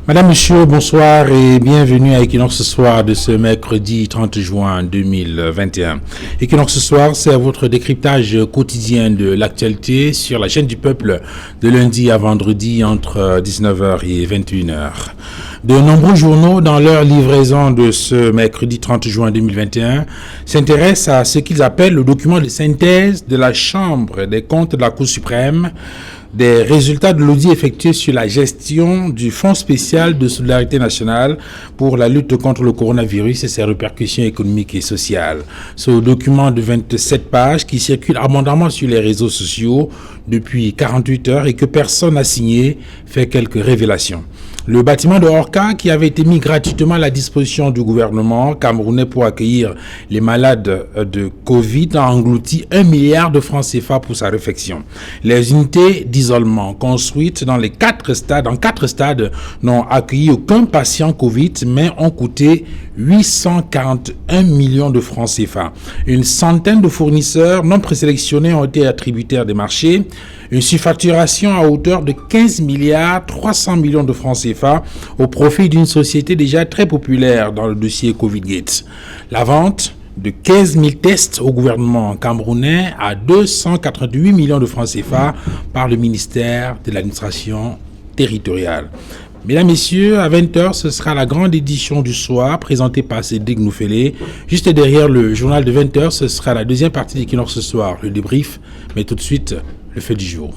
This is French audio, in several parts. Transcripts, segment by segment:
Madame, Monsieur, bonsoir et bienvenue à Equinox ce soir de ce mercredi 30 juin 2021. Equinox ce soir, c'est votre décryptage quotidien de l'actualité sur la chaîne du peuple de lundi à vendredi entre 19h et 21h. De nombreux journaux, dans leur livraison de ce mercredi 30 juin 2021, s'intéressent à ce qu'ils appellent le document de synthèse de la Chambre des comptes de la Cour suprême des résultats de l'audit effectué sur la gestion du Fonds spécial de solidarité nationale pour la lutte contre le coronavirus et ses répercussions économiques et sociales. Ce document de 27 pages qui circule abondamment sur les réseaux sociaux depuis 48 heures et que personne n'a signé fait quelques révélations. Le bâtiment de Orca, qui avait été mis gratuitement à la disposition du gouvernement camerounais pour accueillir les malades de Covid, a englouti 1 milliard de francs CFA pour sa réfection. Les unités d'isolement construites dans 4 stades n'ont accueilli aucun patient Covid, mais ont coûté 841 millions de francs CFA. Une centaine de fournisseurs non présélectionnés ont été attributaires des marchés. Une surfacturation à hauteur de 15 milliards 300 millions de francs CFA au profit d'une société déjà très populaire dans le dossier Covid-Gate. La vente de 15 000 tests au gouvernement camerounais à 288 millions de francs CFA par le ministère de l'administration territoriale. Mesdames, Messieurs, à 20h, ce sera la grande édition du soir présentée par Cédric Noufélé. Juste derrière le journal de 20h, ce sera la deuxième partie d'Equinox ce soir, le débrief. Mais tout de suite, le fait du jour.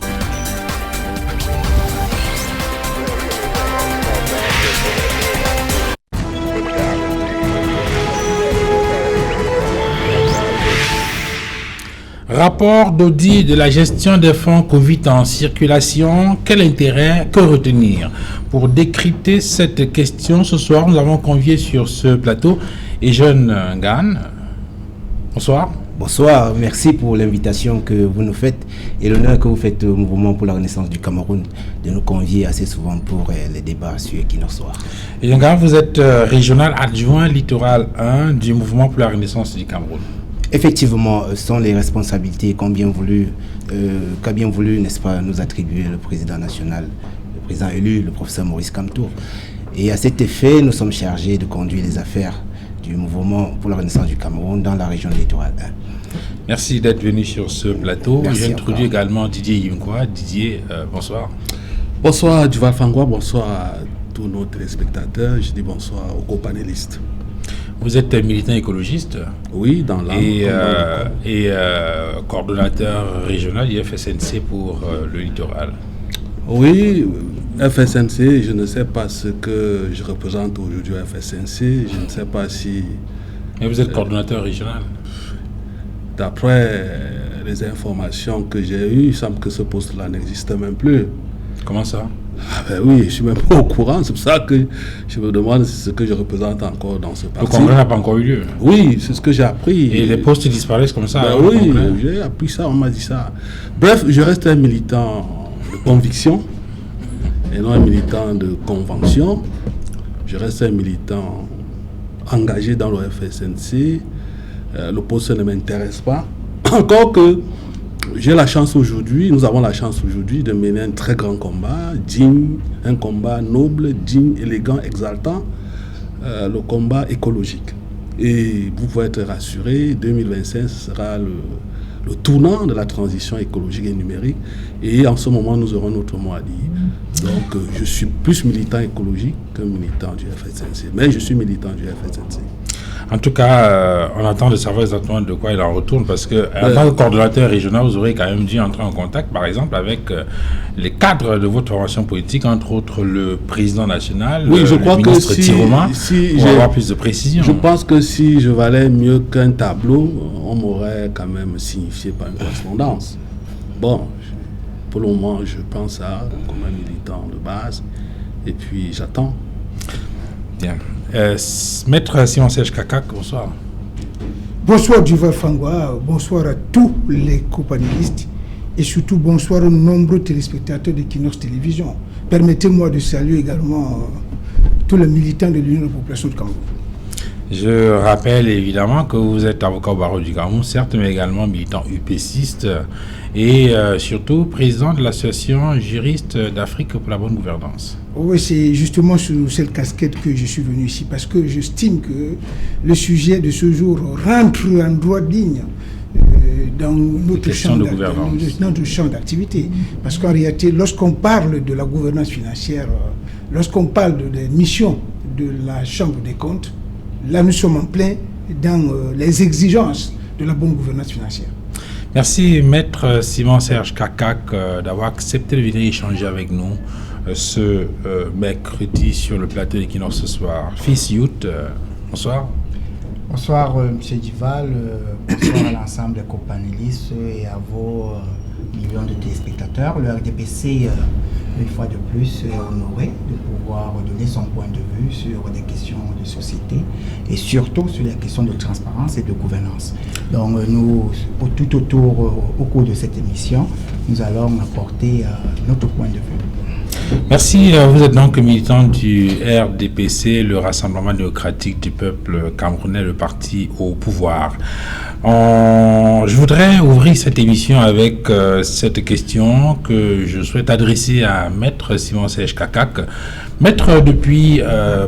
Rapport d'audit de la gestion des fonds Covid en circulation, quel intérêt, que retenir? Pour décrypter cette question, ce soir, nous avons convié sur ce plateau Ejeune Ngane. Bonsoir. Bonsoir, merci pour l'invitation que vous nous faites et l'honneur que vous faites au Mouvement pour la Renaissance du Cameroun de nous convier assez souvent pour les débats sur Equinox Soir. Ejeune Ngane, vous êtes régional adjoint littoral 1 du Mouvement pour la Renaissance du Cameroun. Effectivement, ce sont les responsabilités qu'a bien voulu, n'est-ce pas, nous attribuer le président national, le président élu, le professeur Maurice Kamto. Et à cet effet, nous sommes chargés de conduire les affaires du Mouvement pour la Renaissance du Cameroun dans la région littorale 1. Merci d'être venu sur ce plateau. J'introduis également Didier Yungwa. Didier, bonsoir. Bonsoir Duval Fangwa, bonsoir à tous nos téléspectateurs. Je dis bonsoir aux co-panélistes. Vous êtes militant écologiste. Oui, dans l'âme. Et coordonnateur régional du FSNC pour le littoral. Oui, FSNC, je ne sais pas ce que je représente aujourd'hui à FSNC. Je ne sais pas si... Mais vous êtes coordonnateur régional. D'après les informations que j'ai eues, il semble que ce poste-là n'existe même plus. Comment ça? Ah ben oui, je ne suis même pas au courant, c'est pour ça que je me demande si ce que je représente encore dans ce parti. Le congrès n'a pas encore eu lieu. Oui, c'est ce que j'ai appris. Et les postes disparaissent comme ça. Ben oui, j'ai appris ça, on m'a dit ça. Bref, je reste un militant de conviction et non un militant de convention. Je reste un militant engagé dans le FSNC. Le poste ne m'intéresse pas. Encore que j'ai la chance aujourd'hui, nous avons la chance aujourd'hui de mener un très grand combat, digne, un combat noble, digne, élégant, exaltant, le combat écologique. Et vous pouvez être rassurés, 2025 sera le tournant de la transition écologique et numérique. Et en ce moment, nous aurons notre mot à dire. Donc, je suis plus militant écologique que militant du FSNC. Mais je suis militant du FSNC. En tout cas, on attend de savoir exactement de quoi il en retourne parce que en tant que coordonnateur régional, vous aurez quand même dû entrer en contact, par exemple, avec les cadres de votre formation politique, entre autres le président national, oui, je crois le ministre que Tiroma, pour avoir plus de précision. Je pense que si je valais mieux qu'un tableau, on m'aurait quand même signifié par une correspondance. Bon, pour le moment, je pense à comme un militant de base, et puis j'attends. Bien. Maître Simon-Serge Kakak, bonsoir. Bonsoir Duval Fangwa, bonsoir à tous les co-panélistes et surtout bonsoir aux nombreux téléspectateurs de Equinox Télévision. Permettez-moi de saluer également tous les militants de l'Union de la population de Cameroun. Je rappelle évidemment que vous êtes avocat au barreau du Cameroun, certes, mais également militant UPCiste et surtout président de l'association Juristes d'Afrique pour la bonne gouvernance. Oui, c'est justement sous cette casquette que je suis venu ici, parce que j'estime que le sujet de ce jour rentre en droite ligne dans notre champ d'activité. Parce qu'en réalité, lorsqu'on parle de la gouvernance financière, lorsqu'on parle des missions de la Chambre des comptes, là nous sommes en plein dans les exigences de la bonne gouvernance financière. Merci Maître Simon-Serge Kakak d'avoir accepté de venir échanger avec nous ce mercredi sur le plateau d'Equinox ce soir. Fils Youth, bonsoir. Bonsoir M. Duval, bonsoir à l'ensemble des co-panélistes et à vos millions de téléspectateurs. Le RDPC, une fois de plus, est honoré de pouvoir donner son point de vue sur des questions de société et surtout sur les questions de transparence et de gouvernance. Donc nous, tout autour, au cours de cette émission, nous allons apporter notre point de vue. Merci. Vous êtes donc militant du RDPC, le Rassemblement démocratique du peuple camerounais, le parti au pouvoir. Je voudrais ouvrir cette émission avec cette question que je souhaite adresser à Maître Simon-Serge Kakak. Maître, depuis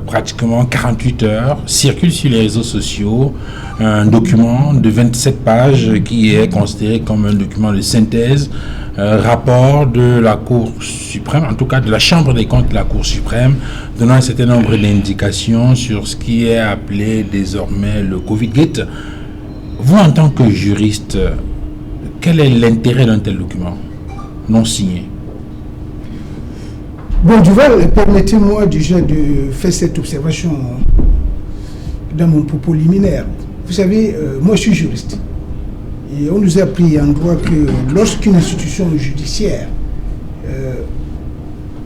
pratiquement 48 heures, circule sur les réseaux sociaux un document de 27 pages qui est considéré comme un document de synthèse, rapport de la Cour suprême, en tout cas de la Chambre des comptes de la Cour suprême, donnant un certain nombre d'indications sur ce qui est appelé désormais le Covid-Gate. Vous, en tant que juriste, quel est l'intérêt d'un tel document non signé? Bon, Duval, permettez-moi déjà de faire cette observation dans mon propos liminaire. Vous savez, moi je suis juriste. Et on nous a appris en droit que lorsqu'une institution judiciaire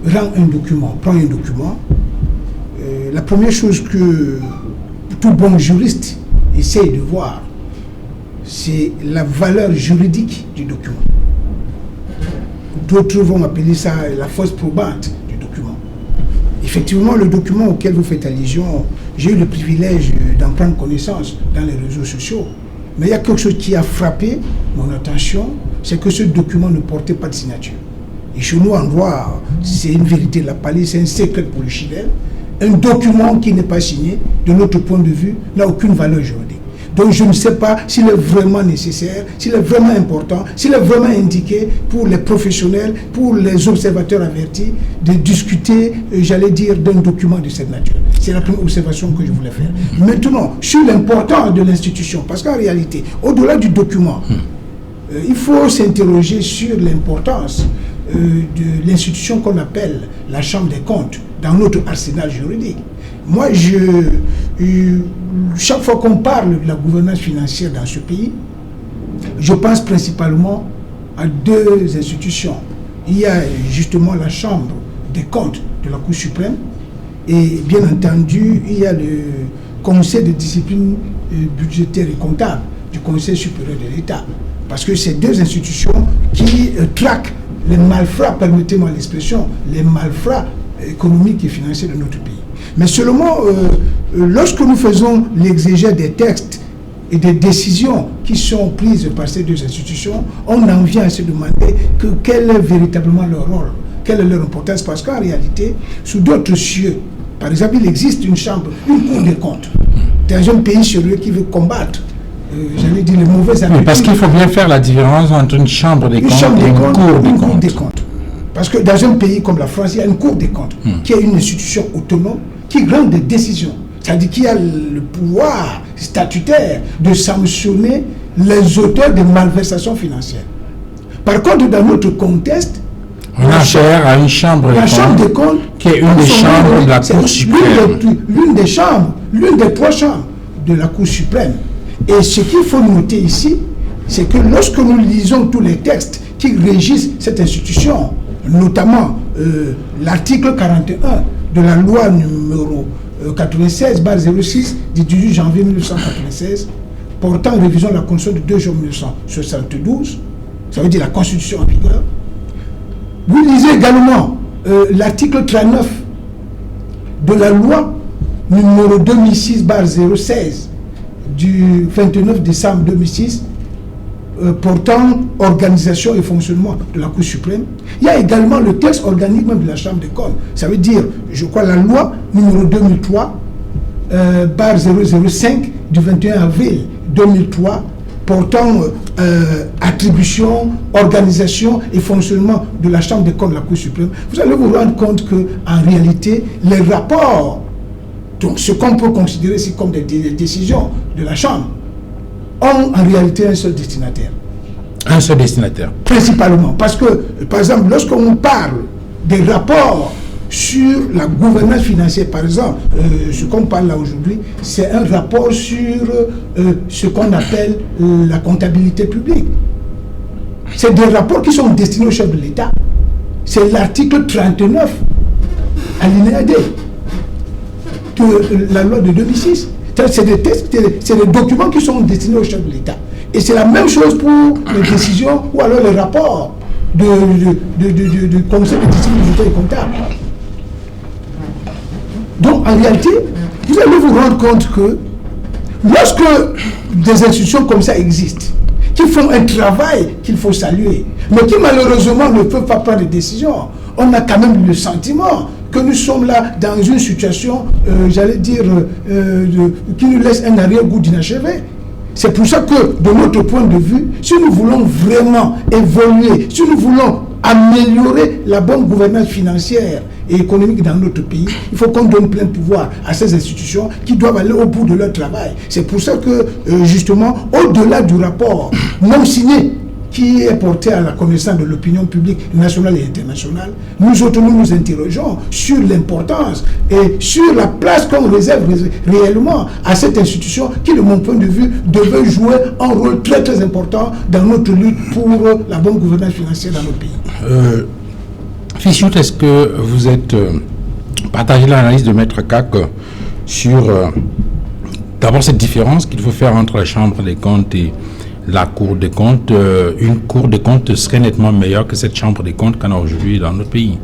prend un document, la première chose que tout bon juriste essaye de voir, c'est la valeur juridique du document. D'autres vont appeler ça la force probante du document. Effectivement, le document auquel vous faites allusion, j'ai eu le privilège d'en prendre connaissance dans les réseaux sociaux. Mais il y a quelque chose qui a frappé mon attention, c'est que ce document ne portait pas de signature. Et chez nous, en droit, c'est une vérité de la palais, c'est un secret polichinelle. Un document qui n'est pas signé, de notre point de vue, n'a aucune valeur juridique. Donc je ne sais pas s'il est vraiment nécessaire, s'il est vraiment important, s'il est vraiment indiqué pour les professionnels, pour les observateurs avertis, de discuter, j'allais dire, d'un document de cette nature. C'est la première observation que je voulais faire. Maintenant, sur l'importance de l'institution, parce qu'en réalité, au-delà du document, il faut s'interroger sur l'importance de l'institution qu'on appelle la Chambre des comptes dans notre arsenal juridique. Moi, chaque fois qu'on parle de la gouvernance financière dans ce pays, je pense principalement à deux institutions. Il y a justement la Chambre des comptes de la Cour suprême et bien entendu, il y a le Conseil de discipline budgétaire et comptable du Conseil supérieur de l'État. Parce que ces deux institutions qui traquent les malfrats, permettez-moi l'expression, les malfrats économiques et financiers de notre pays. Mais seulement, lorsque nous faisons l'exégèse des textes et des décisions qui sont prises par ces deux institutions, on en vient à se demander quel est véritablement leur rôle, quelle est leur importance, parce qu'en réalité, sous d'autres cieux, par exemple, il existe une chambre, une cour des comptes, dans un pays sérieux qui veut combattre, j'allais dire, les mauvaises habitudes. Parce qu'il faut bien faire la différence entre une chambre des comptes et une cour des comptes. Parce que dans un pays comme la France, il y a une cour des comptes, qui est une institution autonome, qui rend des décisions. C'est-à-dire qu'il y a le pouvoir statutaire de sanctionner les auteurs de malversations financières. Par contre, dans notre contexte, on a affaire à une chambre des comptes, qui est une des chambres de la Cour suprême. L'une des chambres, l'une des trois chambres de la Cour suprême. Et ce qu'il faut noter ici, c'est que lorsque nous lisons tous les textes qui régissent cette institution, notamment l'article 41 de la loi numéro 96/06 du 18 janvier 1996 portant révision de la Constitution de 2 juin 1972, ça veut dire la Constitution en vigueur. Vous lisez également l'article 39 de la loi numéro 2006/016 du 29 décembre 2006 portant organisation et fonctionnement de la Cour suprême. Il y a également le texte organique même de la Chambre des comptes. Ça veut dire, je crois, la loi numéro 2003/005 du 21 avril 2003 portant attribution, organisation et fonctionnement de la Chambre des comptes de la Cour suprême. Vous allez vous rendre compte qu'en réalité, les rapports, donc ce qu'on peut considérer ici comme des décisions de la Chambre, ont en réalité un seul destinataire. Un seul destinataire. Principalement. Parce que, par exemple, lorsqu'on parle des rapports sur la gouvernance financière, par exemple, ce qu'on parle là aujourd'hui, c'est un rapport sur ce qu'on appelle la comptabilité publique. C'est des rapports qui sont destinés au chef de l'État. C'est l'article 39, alinéa D, de la loi de 2006. C'est des textes, c'est des documents qui sont destinés au chef de l'État. Et c'est la même chose pour les décisions ou alors les rapports du conseil de discipline budgétaire et comptable. Donc en réalité, vous allez vous rendre compte que lorsque des institutions comme ça existent, qui font un travail qu'il faut saluer, mais qui malheureusement ne peuvent pas prendre de décisions, on a quand même le sentiment que nous sommes là dans une situation, j'allais dire, qui nous laisse un arrière-goût d'inachevé. C'est pour ça que, de notre point de vue, si nous voulons vraiment évoluer, si nous voulons améliorer la bonne gouvernance financière et économique dans notre pays, il faut qu'on donne plein pouvoir à ces institutions qui doivent aller au bout de leur travail. C'est pour ça que, justement, au-delà du rapport non signé, qui est porté à la connaissance de l'opinion publique nationale et internationale, nous autres nous interrogeons sur l'importance et sur la place qu'on réserve réellement à cette institution qui, de mon point de vue, devait jouer un rôle très très important dans notre lutte pour la bonne gouvernance financière dans notre pays. Fichout, est-ce que vous êtes partagé l'analyse de Maître Kak sur d'abord cette différence qu'il faut faire entre la Chambre des comptes et la Cour des comptes? Une Cour des comptes serait nettement meilleure que cette Chambre des comptes qu'on a aujourd'hui dans notre pays.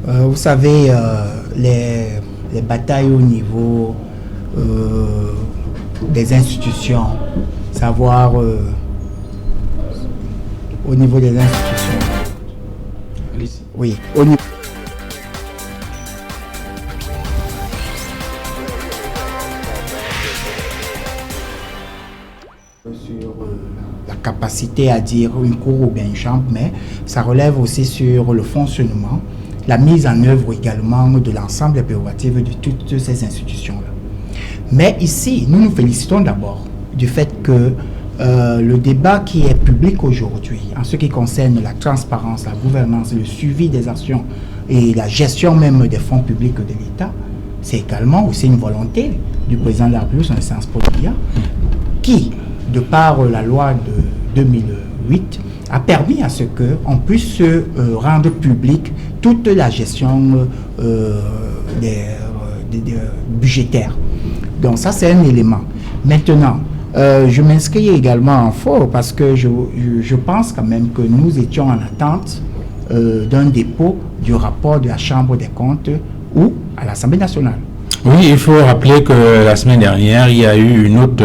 Vous savez, les batailles au niveau des institutions, savoir au niveau des institutions. Oui, au niveau. Sur la capacité à dire une cour ou bien une chambre, mais ça relève aussi sur le fonctionnement, la mise en œuvre également de l'ensemble des prérogatives de toutes ces institutions-là. Mais ici, nous nous félicitons d'abord du fait que le débat qui est public aujourd'hui, en ce qui concerne la transparence, la gouvernance, le suivi des actions et la gestion même des fonds publics de l'État, c'est également aussi une volonté du président de la République, son Excellence Paul Biya, qui, de par la loi de 2008, a permis à ce qu'on puisse rendre publique toute la gestion budgétaire. Donc ça, c'est un élément. Maintenant, je m'inscris également en faux parce que je pense quand même que nous étions en attente d'un dépôt du rapport de la Chambre des comptes ou à l'Assemblée nationale. Oui, il faut rappeler que la semaine dernière, il y a eu une note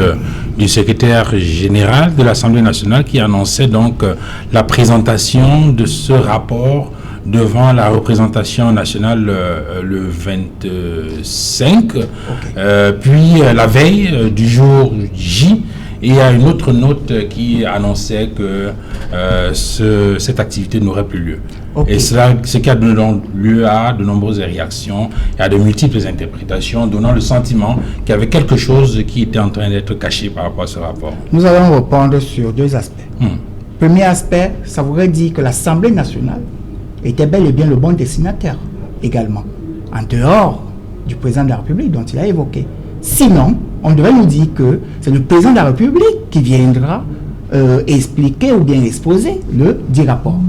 du secrétaire général de l'Assemblée nationale qui annonçait donc la présentation de ce rapport devant la représentation nationale le 25, okay. Puis la veille du jour J, il y a une autre note qui annonçait que cette activité n'aurait plus lieu. Okay. Et cela, ce qui a donné lieu à de nombreuses réactions et à de multiples interprétations, donnant le sentiment qu'il y avait quelque chose qui était en train d'être caché par rapport à ce rapport. Nous allons répondre sur deux aspects. Premier aspect, ça voudrait dire que l'Assemblée nationale était bel et bien le bon destinataire également, en dehors du président de la République dont il a évoqué. Sinon, on devrait nous dire que c'est le président de la République qui viendra expliquer ou bien exposer le dit rapport.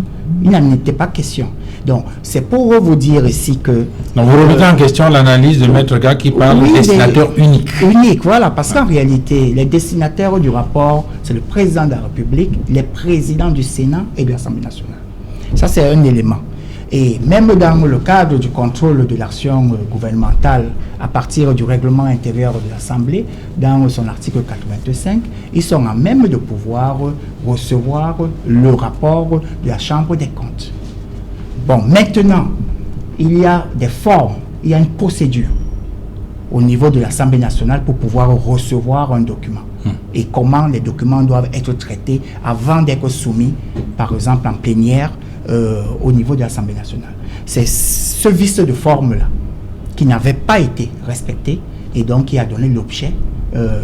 Il n'en était pas question. Donc, c'est pour vous dire ici que... Donc, vous remettez en question l'analyse de Maître Kak qui parle de destinataire unique. Unique, voilà, parce qu'en réalité, les destinataires du rapport, c'est le président de la République, les présidents du Sénat et de l'Assemblée nationale. Ça, c'est un élément. Et même dans le cadre du contrôle de l'action gouvernementale à partir du règlement intérieur de l'Assemblée, dans son article 85, ils sont à même de pouvoir recevoir le rapport de la Chambre des comptes. Bon, maintenant, il y a des formes, il y a une procédure au niveau de l'Assemblée nationale pour pouvoir recevoir un document. Et comment les documents doivent être traités avant d'être soumis, par exemple en plénière, au niveau de l'Assemblée nationale. C'est ce vice de forme-là qui n'avait pas été respecté et donc qui a donné l'objet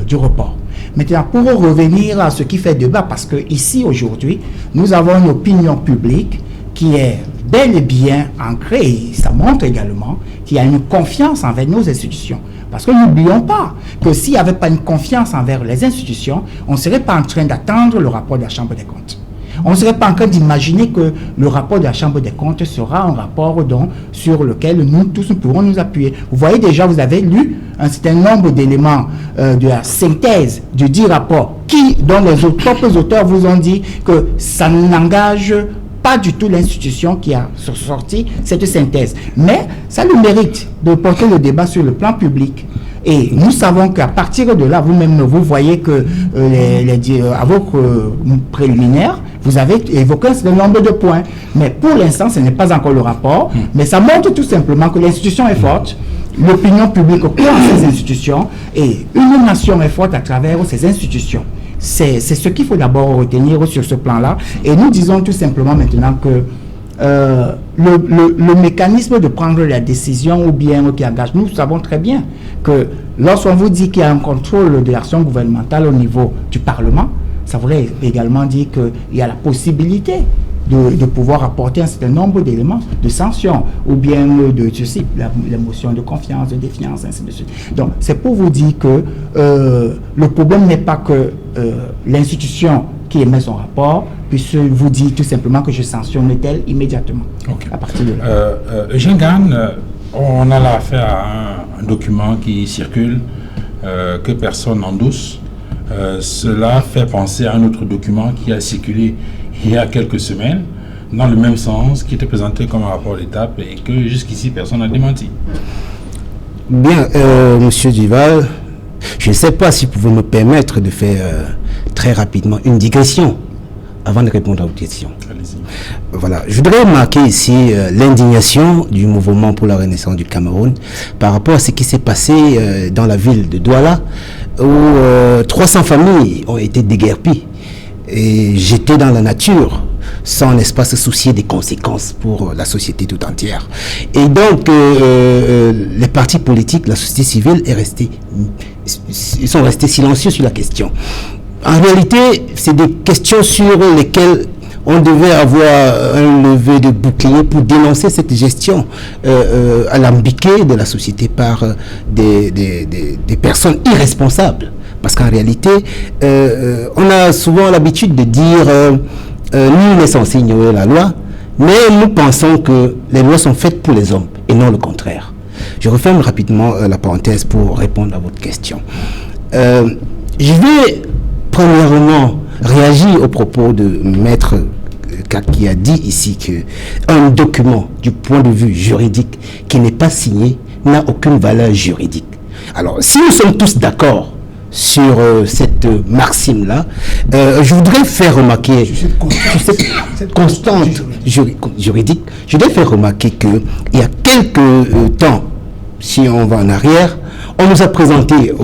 du report. Maintenant, pour revenir à ce qui fait débat, parce que ici, aujourd'hui, nous avons une opinion publique qui est bel et bien ancrée, et ça montre également qu'il y a une confiance envers nos institutions. Parce que n'oublions pas que s'il n'y avait pas une confiance envers les institutions, on ne serait pas en train d'attendre le rapport de la Chambre des comptes. On ne serait pas en train d'imaginer que le rapport de la Chambre des comptes sera un rapport sur lequel nous tous nous pourrons nous appuyer. Vous voyez déjà, vous avez lu un certain nombre d'éléments de la synthèse du dit rapport dont les propres auteurs vous ont dit que ça n'engage pas du tout l'institution qui a sorti cette synthèse. Mais ça le mérite de porter le débat sur le plan public. Et nous savons qu'à partir de là, vous-même, vous voyez que à vos préliminaires, vous avez évoqué un certain nombre de points. Mais pour l'instant, ce n'est pas encore le rapport. Mais ça montre tout simplement que l'institution est forte, l'opinion publique croit en ces institutions, et une nation est forte à travers ces institutions. C'est ce qu'il faut d'abord retenir sur ce plan-là. Et nous disons tout simplement maintenant que le mécanisme de prendre la décision ou bien qui engage, nous savons très bien que lorsqu'on vous dit qu'il y a un contrôle de l'action gouvernementale au niveau du Parlement, ça voudrait également dire qu'il y a la possibilité de pouvoir apporter un certain nombre d'éléments de sanctions ou bien de ceci, la motion de confiance, de défiance, ainsi de suite. Donc, c'est pour vous dire que le problème n'est pas que l'institution qui émet son rapport puisse vous dire tout simplement que je sanctionne tel immédiatement. Okay. À partir de là. Eugène Gane, on a là affaire à un document qui circule, que personne n'endosse. Cela fait penser à un autre document qui a circulé il y a quelques semaines, dans le même sens, qui était présenté comme un rapport d'étape et que jusqu'ici personne n'a démenti. Bien, Monsieur Duval, je ne sais pas si vous pouvez me permettre de faire très rapidement une digression avant de répondre à vos questions. Allez-y. Voilà, je voudrais marquer ici l'indignation du mouvement pour la renaissance du Cameroun par rapport à ce qui s'est passé dans la ville de Douala, où 300 familles ont été déguerpies et jetées dans la nature, sans, n'est-ce pas, se soucier des conséquences pour la société tout entière. Et donc, les partis politiques, la société civile ils sont restés silencieux sur la question. En réalité, c'est des questions sur lesquelles on devait avoir un lever de bouclier pour dénoncer cette gestion alambiquée de la société par des personnes irresponsables. Parce qu'en réalité, on a souvent l'habitude de dire nul n'est censé ignorer la loi, mais nous pensons que les lois sont faites pour les hommes et non le contraire. Je referme rapidement la parenthèse pour répondre à votre question. Je vais premièrement réagir au propos de Maître qui a dit ici qu'un document du point de vue juridique qui n'est pas signé n'a aucune valeur juridique. Alors, si nous sommes tous d'accord sur cette maxime-là, je voudrais faire remarquer cette constante juridique, je voudrais faire remarquer qu'il y a quelques temps, si on va en arrière, on nous a présenté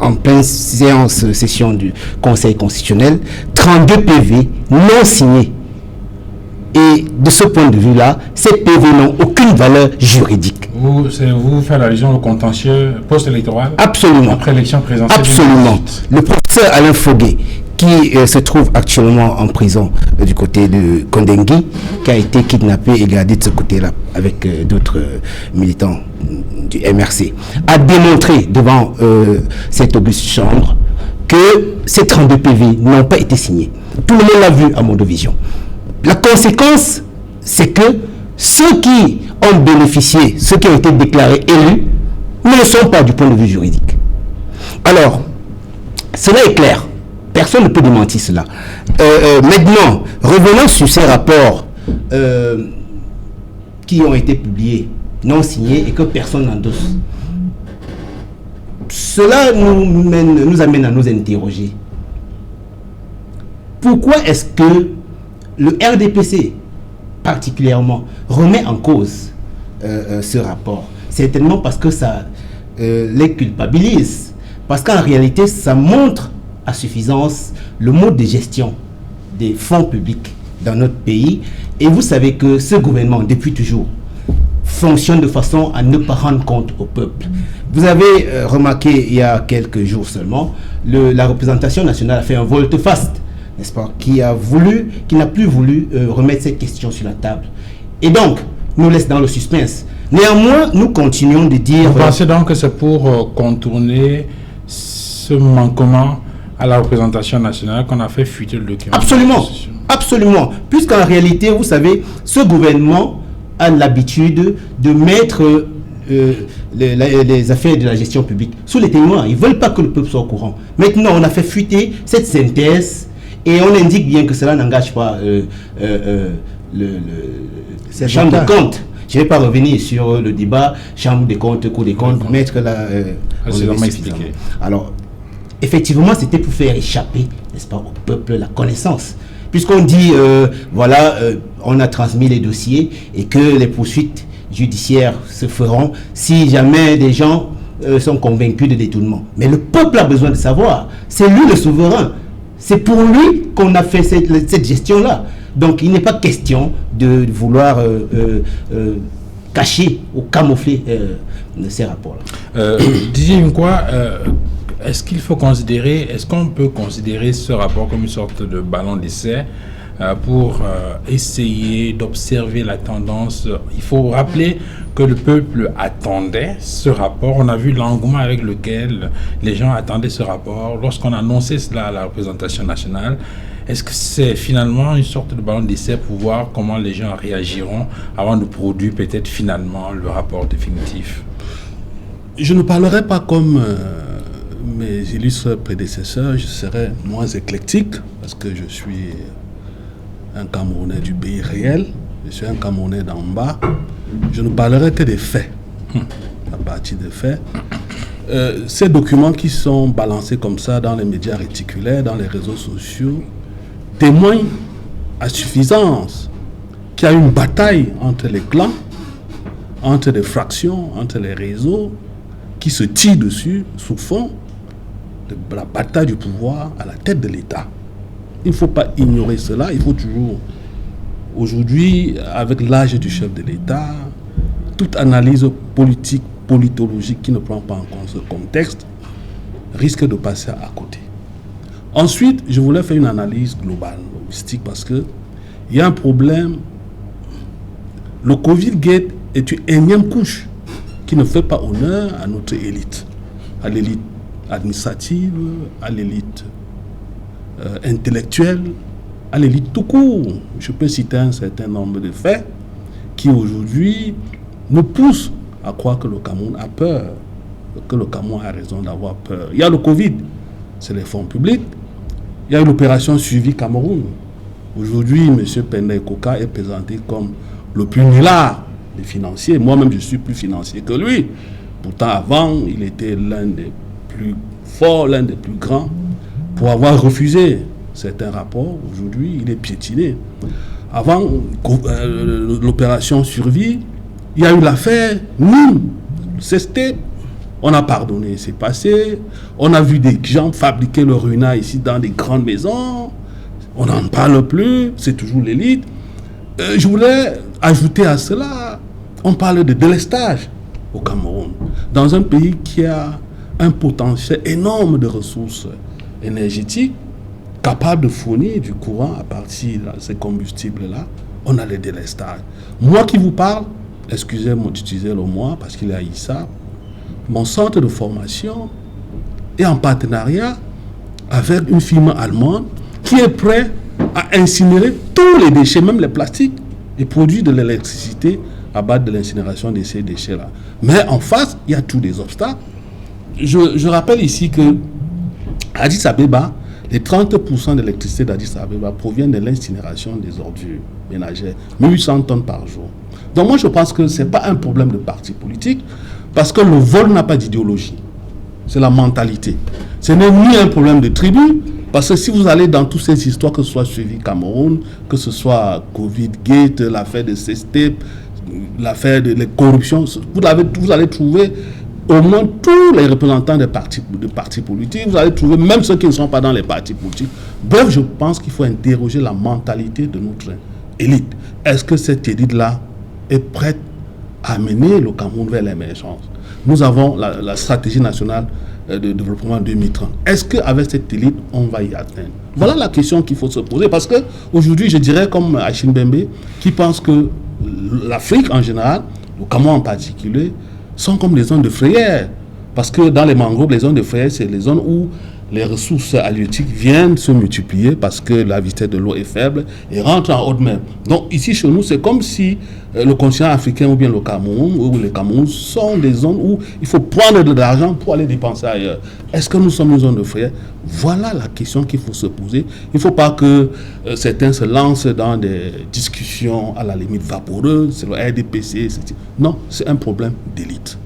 en pleine session du Conseil constitutionnel 32 PV non signés. Et de ce point de vue-là, ces PV n'ont aucune valeur juridique. Vous faites allusion au contentieux post-électoral? Absolument. Après l'élection présidentielle. Absolument. Le professeur Alain Foguet, qui se trouve actuellement en prison du côté de Kondengui, qui a été kidnappé et gardé de ce côté-là avec d'autres militants du MRC, a démontré devant cette auguste chambre que ces 32 PV n'ont pas été signés. Tout le monde l'a vu à Mondovision. La conséquence, c'est que ceux qui ont bénéficié, ceux qui ont été déclarés élus, ne le sont pas du point de vue juridique. Alors, cela est clair. Personne ne peut démentir cela. Maintenant, revenons sur ces rapports qui ont été publiés, non signés et que personne n'endosse. Cela nous amène à nous interroger. Pourquoi est-ce que le RDPC, particulièrement, remet en cause ce rapport? Certainement parce que ça les culpabilise. Parce qu'en réalité, ça montre à suffisance le mode de gestion des fonds publics dans notre pays. Et vous savez que ce gouvernement, depuis toujours, fonctionne de façon à ne pas rendre compte au peuple. Vous avez remarqué il y a quelques jours seulement, la représentation nationale a fait un volte-face, n'est-ce pas, qui n'a plus voulu remettre cette question sur la table. Et donc, nous laisse dans le suspense. Néanmoins, nous continuons de dire... Vous pensez donc que c'est pour contourner ce manquement à la représentation nationale qu'on a fait fuiter le document? Absolument, absolument. Puisqu'en réalité, vous savez, ce gouvernement a l'habitude de mettre les affaires de la gestion publique sous les témoins. Ils ne veulent pas que le peuple soit au courant. Maintenant, on a fait fuiter cette synthèse et on indique bien que cela n'engage pas la Chambre des comptes. Je ne vais pas revenir sur le débat Chambre des comptes, Cour des comptes, mettre la... expliqué. Alors, effectivement, c'était pour faire échapper, n'est-ce pas, au peuple la connaissance. Puisqu'on dit, on a transmis les dossiers et que les poursuites judiciaires se feront si jamais des gens sont convaincus de détournement. Mais le peuple a besoin de savoir. C'est lui le souverain. C'est pour lui qu'on a fait cette gestion-là. Donc, il n'est pas question de vouloir cacher ou camoufler ces rapports-là. Didier Nkwa, est-ce qu'on peut considérer ce rapport comme une sorte de ballon d'essai pour essayer d'observer la tendance? Il faut rappeler que le peuple attendait ce rapport. On a vu l'engouement avec lequel les gens attendaient ce rapport lorsqu'on annonçait cela à la représentation nationale. Est-ce que c'est finalement une sorte de ballon d'essai pour voir comment les gens réagiront avant de produire peut-être finalement le rapport définitif? Je ne parlerai pas comme mes illustres prédécesseurs, je serai moins éclectique parce que je suis un Camerounais du pays réel, je suis un Camerounais d'en bas. Je ne parlerai que des faits, à partir des faits. Ces documents qui sont balancés comme ça dans les médias réticulaires, dans les réseaux sociaux, témoignent à suffisance qu'il y a une bataille entre les clans, entre les fractions, entre les réseaux qui se tirent dessus sous fond de la bataille du pouvoir à la tête de l'État. Il ne faut pas ignorer cela, il faut toujours, aujourd'hui, avec l'âge du chef de l'État, toute analyse politique, politologique qui ne prend pas en compte ce contexte risque de passer à côté. Ensuite, je voulais faire une analyse globale, holistique, parce qu'il y a un problème. Le Covid-Gate est une énième couche qui ne fait pas honneur à notre élite, à l'élite administrative, à l'élite intellectuelle, à l'élite tout court. Je peux citer un certain nombre de faits qui aujourd'hui nous poussent à croire que le Cameroun a peur, que le Cameroun a raison d'avoir peur. Il y a le Covid, c'est les fonds publics. Il y a eu l'opération Suivi Cameroun. Aujourd'hui, M. Penda Ekoka est présenté comme le plus nulard des financiers. Moi-même, je suis plus financier que lui. Pourtant, avant, il était l'un des plus forts, l'un des plus grands. Pour avoir refusé certains rapports, aujourd'hui, il est piétiné. Avant l'opération Survie, il y a eu l'affaire Nîmes. C'était... On a pardonné, c'est passé. On a vu des gens fabriquer le ruina ici dans des grandes maisons. On n'en parle plus, c'est toujours l'élite. Je voulais ajouter à cela, on parle de délestage au Cameroun, dans un pays qui a un potentiel énorme de ressources énergétiques, capable de fournir du courant à partir de ces combustibles-là. On a le délestage. Moi qui vous parle, excusez-moi d'utiliser le moi parce qu'il y a ISA, mon centre de formation est en partenariat avec une firme allemande qui est prête à incinérer tous les déchets, même les plastiques, et produire de l'électricité à base de l'incinération de ces déchets-là. Mais en face, il y a tous des obstacles. Je rappelle ici que Addis Abeba, les 30% de l'électricité d'Addis Abeba proviennent de l'incinération des ordures ménagères, 1800 tonnes par jour. Donc moi je pense que ce n'est pas un problème de parti politique, parce que le vol n'a pas d'idéologie. C'est la mentalité. Ce n'est ni un problème de tribu, parce que si vous allez dans toutes ces histoires, que ce soit suivi Cameroun, que ce soit Covid-Gate, l'affaire de CSTEP, l'affaire de la corruption, vous allez trouver au moins tous les représentants de partis politiques, vous allez trouver même ceux qui ne sont pas dans les partis politiques. Bref, je pense qu'il faut interroger la mentalité de notre élite. Est-ce que cette élite-là est prête à mener le Cameroun vers l'émergence? Nous avons la stratégie nationale de développement 2030. Est-ce qu'avec cette élite, on va y atteindre? Voilà la question qu'il faut se poser. Parce qu'aujourd'hui, je dirais comme Achim Bembe, qui pense que l'Afrique en général, le Cameroun en particulier, sont comme des zones de frayère. Parce que dans les mangroves, les zones de frayère, c'est les zones où les ressources halieutiques viennent se multiplier parce que la vitesse de l'eau est faible et rentrent en haute mer. Donc ici chez nous, c'est comme si le continent africain ou bien le Cameroun ou les Cameroun sont des zones où il faut prendre de l'argent pour aller dépenser ailleurs. Est-ce que nous sommes une zone de frayère? Voilà la question qu'il faut se poser. Il ne faut pas que certains se lancent dans des discussions à la limite vaporeuses, c'est le RDPC, etc. Non, c'est un problème d'élite.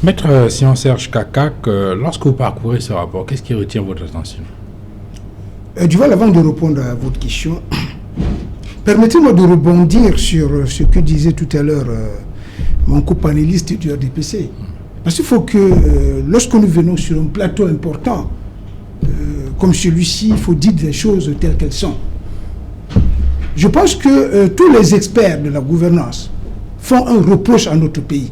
Maître Sion-Serge Kakak, lorsque vous parcourez ce rapport, qu'est-ce qui retient votre attention? Duval, avant de répondre à votre question, permettez-moi de rebondir sur ce que disait tout à l'heure mon copanéliste du RDPC. Parce qu'il faut que, lorsque nous venons sur un plateau important, comme celui-ci, il faut dire des choses telles qu'elles sont. Je pense que tous les experts de la gouvernance font un reproche à notre pays.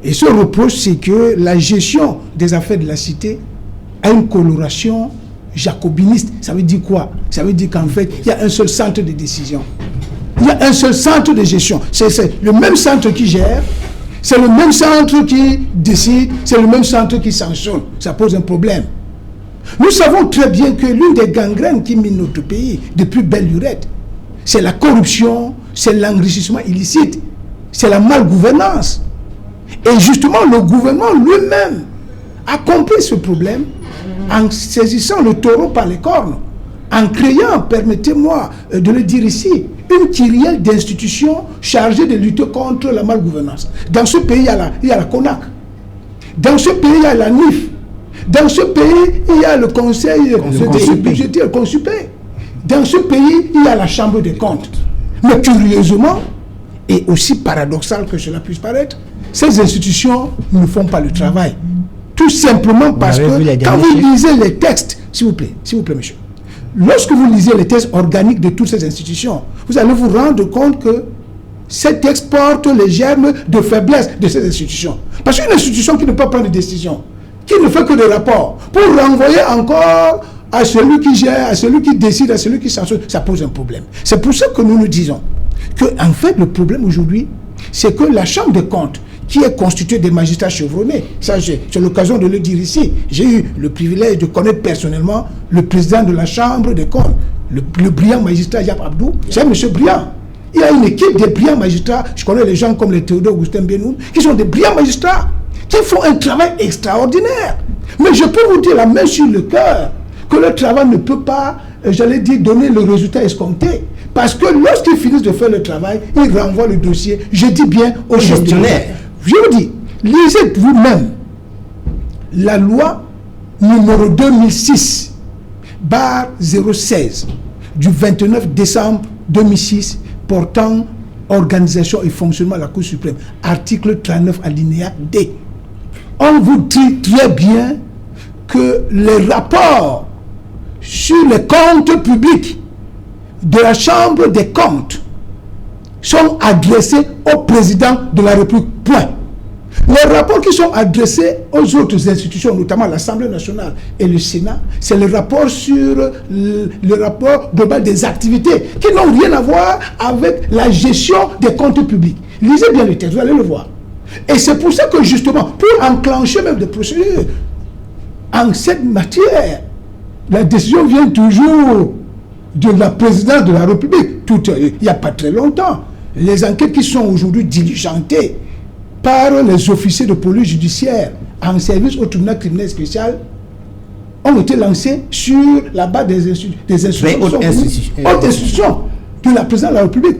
Et ce reproche, c'est que la gestion des affaires de la cité a une coloration jacobiniste. Ça veut dire quoi? Ça veut dire qu'en fait, il y a un seul centre de décision. Il y a un seul centre de gestion. C'est le même centre qui gère, c'est le même centre qui décide, c'est le même centre qui sanctionne. Ça pose un problème. Nous savons très bien que l'une des gangrènes qui mine notre pays depuis belle lurette, c'est la corruption, c'est l'enrichissement illicite, c'est la malgouvernance. Et justement, le gouvernement lui-même a compris ce problème en saisissant le taureau par les cornes, en créant, permettez-moi de le dire ici, une kyrielle d'institutions chargées de lutter contre la malgouvernance. Dans ce pays, il y a la CONAC. Dans ce pays, il y a la NIF. Dans ce pays, il y a le Conseil budgétaire, le CONSUPÉ. Dans ce pays, il y a la Chambre des comptes. Mais curieusement, et aussi paradoxal que cela puisse paraître, ces institutions ne font pas le travail. Tout simplement parce que quand vous lisez les textes, s'il vous plaît, monsieur, lorsque vous lisez les textes organiques de toutes ces institutions, vous allez vous rendre compte que ces textes portent les germes de faiblesse de ces institutions. Parce qu'une institution qui ne peut pas prendre de décision, qui ne fait que des rapports, pour renvoyer encore à celui qui gère, à celui qui décide, à celui qui sanctionne, ça pose un problème. C'est pour ça que nous nous disons que, en fait, le problème aujourd'hui, c'est que la Chambre des comptes, qui est constituée des magistrats chevronnés, ça j'ai l'occasion de le dire ici, j'ai eu le privilège de connaître personnellement le président de la Chambre des comptes, le brillant magistrat Yap Abdou, c'est un monsieur brillant. Il y a une équipe de brillants magistrats, je connais les gens comme les Théodore Augustin Benoun, qui sont des brillants magistrats, qui font un travail extraordinaire. Mais je peux vous dire la main sur le cœur, que le travail ne peut pas, j'allais dire, donner le résultat escompté. Parce que lorsqu'ils finissent de faire le travail, ils renvoient le dossier, je dis bien, au gestionnaire. Je vous dis, lisez vous-même la loi numéro 2006/016 du 29 décembre 2006 portant organisation et fonctionnement de la Cour suprême, article 39 alinéa D. On vous dit très bien que les rapports sur les comptes publics de la Chambre des comptes sont adressés au président de la République. Point. Les rapports qui sont adressés aux autres institutions, notamment l'Assemblée nationale et le Sénat, c'est le rapport sur le rapport global des activités qui n'ont rien à voir avec la gestion des comptes publics. Lisez bien le texte, vous allez le voir. Et c'est pour ça que justement, pour enclencher même des procédures en cette matière, la décision vient toujours de la présidence de la République. Il n'y a pas très longtemps. Les enquêtes qui sont aujourd'hui diligentées par les officiers de police judiciaire en service au tribunal criminel spécial ont été lancées sur la base des institutions de la présidence de la République.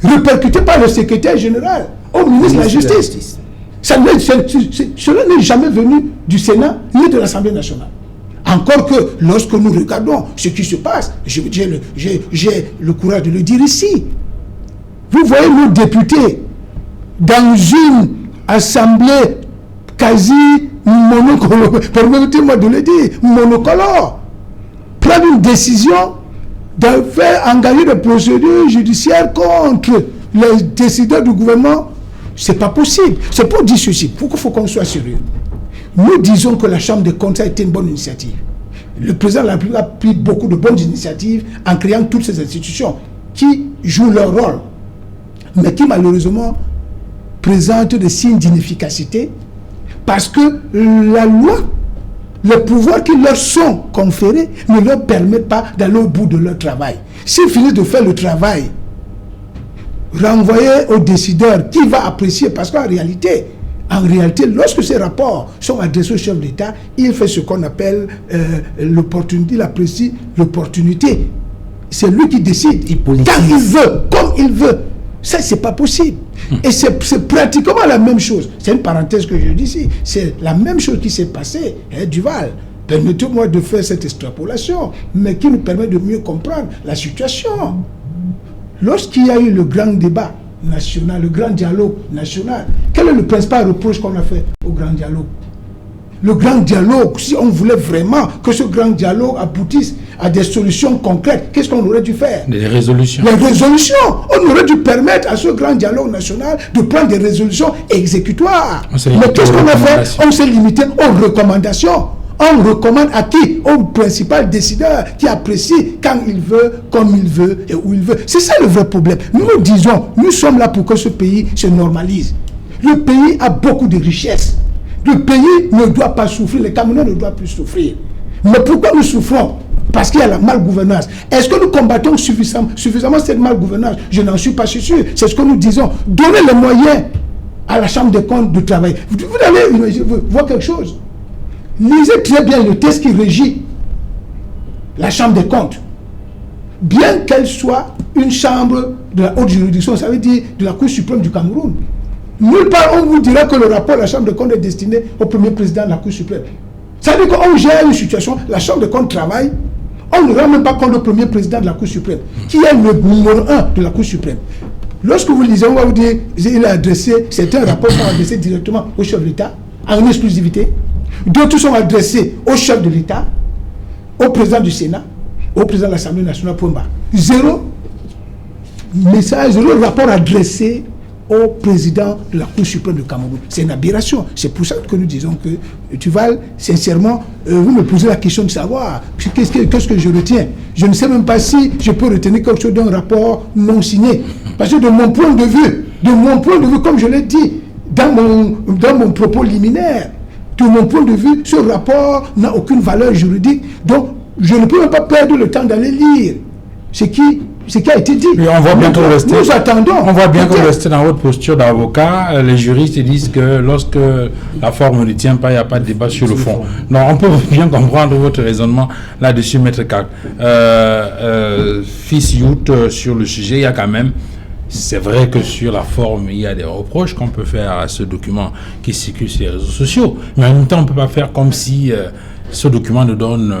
répercuté par le secrétaire général au ministre de la Justice. Cela n'est jamais venu du Sénat ni de l'Assemblée nationale. Encore que lorsque nous regardons ce qui se passe, j'ai le courage de le dire ici. Vous voyez nos députés dans une assemblée quasi monocolore, permettez-moi de le dire, monocolore, prendre une décision de faire engager des procédures judiciaires contre les décideurs du gouvernement, c'est pas possible. C'est pour dire ceci, pourquoi il faut qu'on soit sérieux. Nous disons que la Chambre des comptes a été une bonne initiative. Le président de la République a pris beaucoup de bonnes initiatives en créant toutes ces institutions qui jouent leur rôle, mais qui malheureusement présentent des signes d'inefficacité parce que la loi, les pouvoirs qui leur sont conférés ne leur permettent pas d'aller au bout de leur travail. S'ils finissent de faire le travail, renvoyer au décideur qui va apprécier, parce qu'en réalité, lorsque ces rapports sont adressés au chef d'État, il fait ce qu'on appelle l'opportunité, il apprécie l'opportunité. C'est lui qui décide, quand il veut, comme il veut. Ça, c'est pas possible. Et c'est pratiquement la même chose. C'est une parenthèse que je dis ici. C'est la même chose qui s'est passée, Duval. Permettez-moi de faire cette extrapolation, mais qui nous permet de mieux comprendre la situation. Lorsqu'il y a eu le grand débat national, le grand dialogue national, quel est le principal reproche qu'on a fait au grand dialogue? Le grand dialogue, si on voulait vraiment que ce grand dialogue aboutisse à des solutions concrètes, qu'est-ce qu'on aurait dû faire? Des résolutions. Les résolutions. On aurait dû permettre à ce grand dialogue national de prendre des résolutions exécutoires. Mais qu'est-ce qu'on a fait? On s'est limité aux recommandations. On recommande à qui? Au principal décideur qui apprécie quand il veut, comme il veut et où il veut. C'est ça le vrai problème. Nous disons, nous sommes là pour que ce pays se normalise. Le pays a beaucoup de richesses. Le pays ne doit pas souffrir, les Camerounais ne doivent plus souffrir. Mais pourquoi nous souffrons? Parce qu'il y a la malgouvernance. Est-ce que nous combattons suffisamment cette malgouvernance? Je n'en suis pas sûr. C'est ce que nous disons. Donnez les moyens à la Chambre des comptes de travailler. Vous allez voir quelque chose. Lisez très bien le texte qui régit la Chambre des comptes. Bien qu'elle soit une chambre de la haute juridiction, ça veut dire de la Cour suprême du Cameroun. Nulle part on vous dira que le rapport de la Chambre des comptes est destiné au premier président de la Cour suprême. Ça veut dire qu'on gère une situation, la Chambre des comptes travaille, on ne rend même pas compte du premier président de la Cour suprême, qui est le numéro 1 de la Cour suprême. Lorsque vous lisez, on va vous dire, il a adressé, certains rapports sont adressés directement au chef de l'État, en exclusivité. D'autres sont adressés au chef de l'État, au président du Sénat, au président de l'Assemblée nationale, point barre. Zéro message, zéro rapport adressé au président de la Cour suprême du Cameroun. C'est une aberration. C'est pour ça que nous disons que, Duval, sincèrement, vous me posez la question de savoir qu'est-ce que je retiens. Je ne sais même pas si je peux retenir quelque chose d'un rapport non signé. Parce que de mon point de vue, comme je l'ai dit dans mon propos liminaire, de mon point de vue, ce rapport n'a aucune valeur juridique. Donc, je ne peux même pas perdre le temps d'aller lire ce qui a été dit. Et on voit bien que nous attendons. On voit bien que vous restez dans votre posture d'avocat. Les juristes disent que lorsque la forme ne tient pas, il n'y a pas de débat sur le fond. Non, on peut bien comprendre votre raisonnement là-dessus, Maître Kak. Fils Youth, sur le sujet, il y a quand même... C'est vrai que sur la forme, il y a des reproches qu'on peut faire à ce document qui circule sur les réseaux sociaux. Mais en même temps, on ne peut pas faire comme si ce document ne donne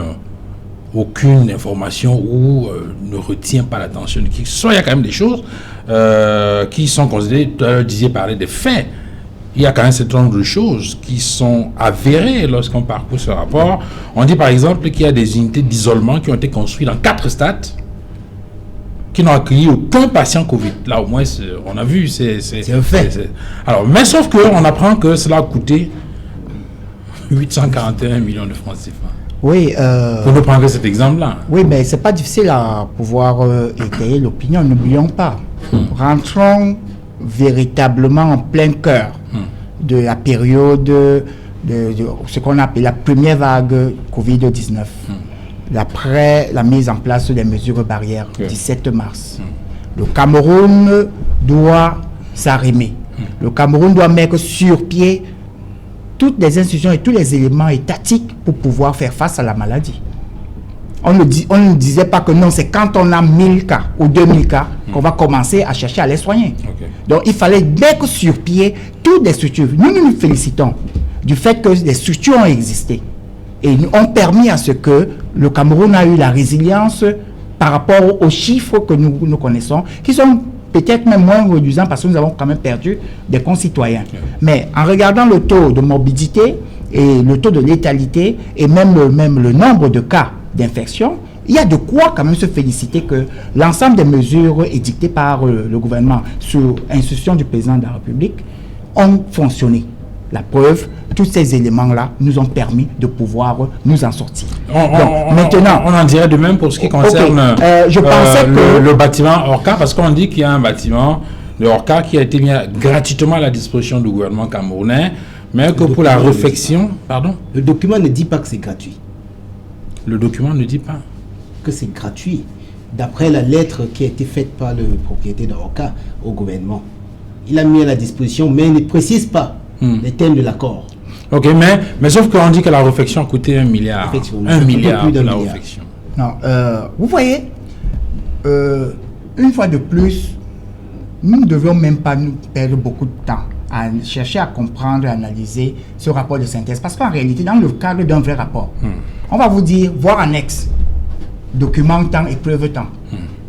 aucune information ou ne retient pas l'attention de qui que ce soit. Il y a quand même des choses qui sont considérées, vous disiez parler des faits. Il y a quand même un certain nombre de choses qui sont avérées lorsqu'on parcourt ce rapport. On dit par exemple qu'il y a des unités d'isolement qui ont été construites dans 4 stades qui n'ont accueilli aucun patient Covid. Là, au moins, on a vu, c'est un fait. Alors, mais sauf qu'on apprend que cela a coûté 841 millions de francs CFA. Oui. Pour nous prendre cet exemple-là. Oui, mais c'est pas difficile à pouvoir étayer l'opinion. N'oublions pas. Rentrons véritablement en plein cœur de la période de ce qu'on appelle la première vague Covid-19. Après la mise en place des mesures barrières, 17 mars. Le Cameroun doit s'arrimer. Le Cameroun doit mettre sur pied toutes les institutions et tous les éléments étatiques pour pouvoir faire face à la maladie. On ne disait pas que non, c'est quand on a 1000 cas ou 2000 cas qu'on va commencer à chercher à les soigner. Donc, il fallait mettre sur pied toutes les structures. Nous nous félicitons du fait que les structures ont existé et ont permis à ce que le Cameroun a eu la résilience par rapport aux chiffres que nous connaissons, qui sont peut-être même moins réduisants parce que nous avons quand même perdu des concitoyens. Mais en regardant le taux de morbidité et le taux de létalité et même le nombre de cas d'infection, il y a de quoi quand même se féliciter que l'ensemble des mesures édictées par le gouvernement sous instruction du président de la République ont fonctionné. La preuve, tous ces éléments-là nous ont permis de pouvoir nous en sortir. Maintenant, on en dirait de même pour ce qui concerne je pensais que le bâtiment Orca, parce qu'on dit qu'il y a un bâtiment de Orca qui a été mis gratuitement à la disposition du gouvernement camerounais, mais que pour la réfection... Pardon ? Le document ne dit pas que c'est gratuit. Le document ne dit pas que c'est gratuit. D'après la lettre qui a été faite par le propriétaire d'Orca au gouvernement, il a mis à la disposition, mais il ne précise pas les thèmes de l'accord. Ok, mais sauf qu'on dit que la réfection a coûté 1 milliard. 1 milliard pour la réfection. Non, vous voyez, une fois de plus, nous ne devions même pas nous perdre beaucoup de temps à chercher à comprendre et analyser ce rapport de synthèse. Parce qu'en réalité, dans le cadre d'un vrai rapport, on va vous dire, voir annexe, document temps et preuve temps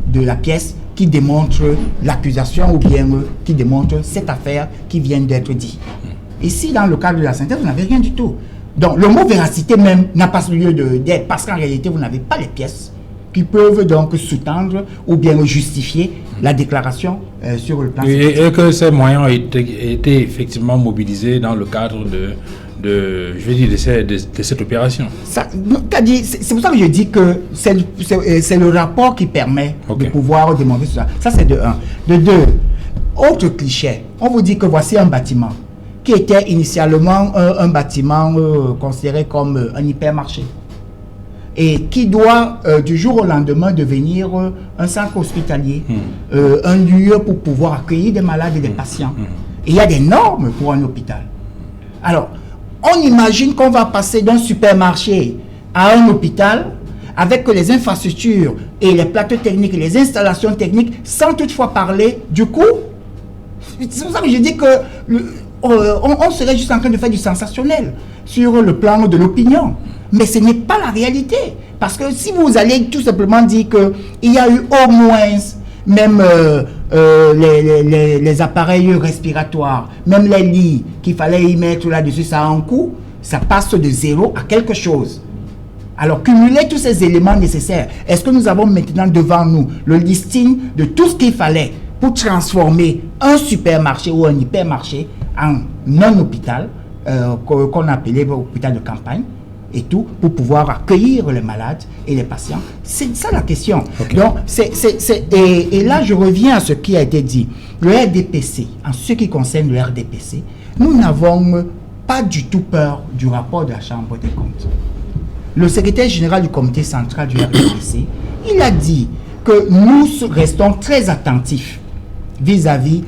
de la pièce qui démontre l'accusation ou bien qui démontre cette affaire qui vient d'être dit. Ici, dans le cadre de la synthèse, vous n'avez rien du tout. Donc, le mot véracité même n'a pas lieu d'être parce qu'en réalité, vous n'avez pas les pièces qui peuvent donc sous-tendre ou bien justifier la déclaration sur le plan. Et que ces moyens ont été effectivement mobilisés dans le cadre de cette opération. C'est pour ça que je dis que c'est le rapport qui permet de pouvoir démontrer ça. Ça, c'est de un. De deux, autre cliché, on vous dit que voici un bâtiment qui était initialement un bâtiment considéré comme un hypermarché et qui doit du jour au lendemain devenir un centre hospitalier, un lieu pour pouvoir accueillir des malades et des patients. Et il y a des normes pour un hôpital. Alors, on imagine qu'on va passer d'un supermarché à un hôpital avec les infrastructures et les plateaux techniques et les installations techniques sans toutefois parler du coût. C'est pour ça que je dis que on serait juste en train de faire du sensationnel sur le plan de l'opinion. Mais ce n'est pas la réalité. Parce que si vous allez tout simplement dire qu'il y a eu au moins même les appareils respiratoires, même les lits qu'il fallait y mettre là-dessus, ça a un coût, ça passe de 0 à quelque chose. Alors, cumuler tous ces éléments nécessaires, est-ce que nous avons maintenant devant nous le listing de tout ce qu'il fallait pour transformer un supermarché ou un hypermarché en un hôpital qu'on appelait hôpital de campagne et tout, pour pouvoir accueillir les malades et les patients? C'est ça la question. Donc, et là, je reviens à ce qui a été dit. Le RDPC, en ce qui concerne le RDPC, nous n'avons pas du tout peur du rapport de la Chambre des comptes. Le secrétaire général du comité central du RDPC, il a dit que nous restons très attentifs vis-à-vis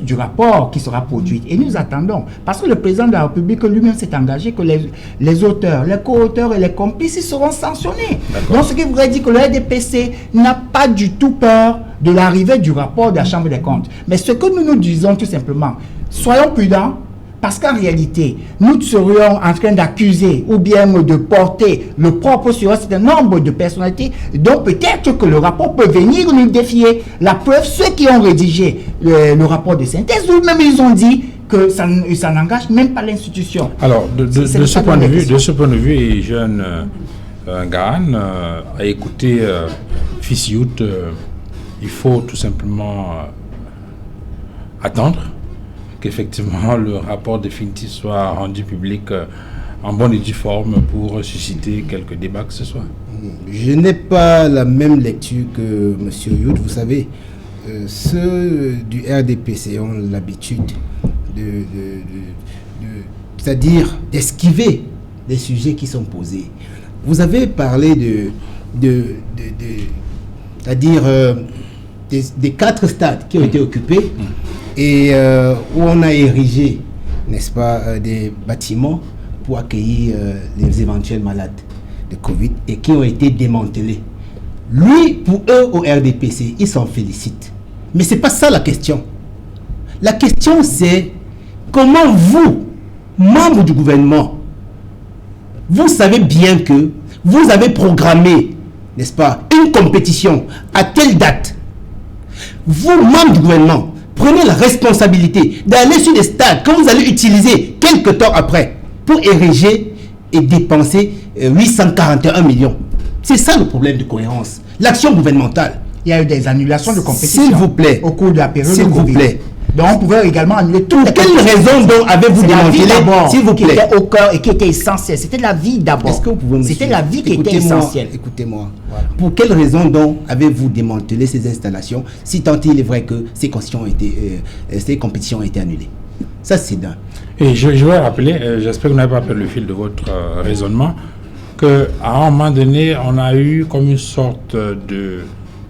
du rapport qui sera produit. Et nous attendons, parce que le président de la République lui-même s'est engagé que les auteurs, les co-auteurs et les complices seront sanctionnés. Donc ce qui voudrait dire que le RDPC n'a pas du tout peur de l'arrivée du rapport de la Chambre des comptes. Mais ce que nous nous disons tout simplement, soyons prudents, parce qu'en réalité, nous serions en train d'accuser ou bien de porter le propre sur un certain nombre de personnalités. Donc peut-être que le rapport peut venir nous défier. La preuve, ceux qui ont rédigé le rapport de synthèse, eux-mêmes, ils ont dit que ça n'engage même pas l'institution. Alors, de ce point de vue, et jeune Gahan, à écouter Fils Youth, il faut tout simplement attendre qu'effectivement le rapport définitif soit rendu public en bonne et due forme pour susciter quelques débats que ce soit. Je n'ai pas la même lecture que M. Youth. Vous savez, ceux du RDPC ont l'habitude c'est-à-dire d'esquiver les sujets qui sont posés. Vous avez parlé c'est-à-dire des 4 stades qui ont été occupés et où on a érigé, n'est-ce pas, des bâtiments pour accueillir les éventuels malades. de Covid et qui ont été démantelés. Lui, pour eux, au RDPC, ils s'en félicitent. Mais ce n'est pas ça la question. La question, c'est comment vous, membres du gouvernement, vous savez bien que vous avez programmé, n'est-ce pas, une compétition à telle date. Vous, membres du gouvernement, prenez la responsabilité d'aller sur des stades que vous allez utiliser quelques temps après pour ériger et dépenser 841 millions. C'est ça le problème de cohérence. L'action gouvernementale. Il y a eu des annulations de compétition. S'il vous plaît. Au cours de la période. S'il vous plaît. Donc on pouvait également annuler tout. Pour quelle raison donc avez-vous démantelé, s'il vous plaît, qui était au cœur et qui était essentiel. C'était la vie d'abord. Est-ce que vous pouvez me C'était suivre? la vie qui était essentielle. Écoutez-moi. Voilà. Pour quelle raison donc avez-vous démantelé ces installations, si tant il est vrai que ces compétitions ont été annulées? Ça, c'est d'un. Et je vais rappeler, j'espère que vous n'avez pas perdu le fil de votre raisonnement, qu'à un moment donné, on a eu comme une sorte de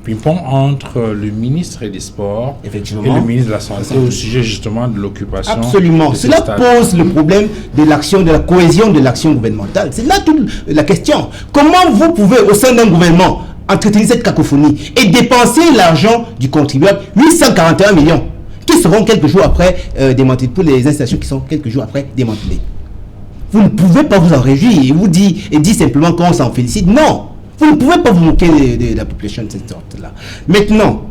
ping-pong entre le ministre des Sports et le ministre de la Santé au sujet justement de l'occupation. Absolument. Cela pose le problème de l'action, de la cohésion de l'action gouvernementale. C'est là toute la question. Comment vous pouvez, au sein d'un gouvernement, entretenir cette cacophonie et dépenser l'argent du contribuable, 841 millions, qui seront quelques jours après démantelés, pour les installations qui sont quelques jours après démantelées? Vous ne pouvez pas vous en réjouir et vous dire simplement qu'on s'en félicite. Non, vous ne pouvez pas vous moquer de la population de cette sorte-là. Maintenant,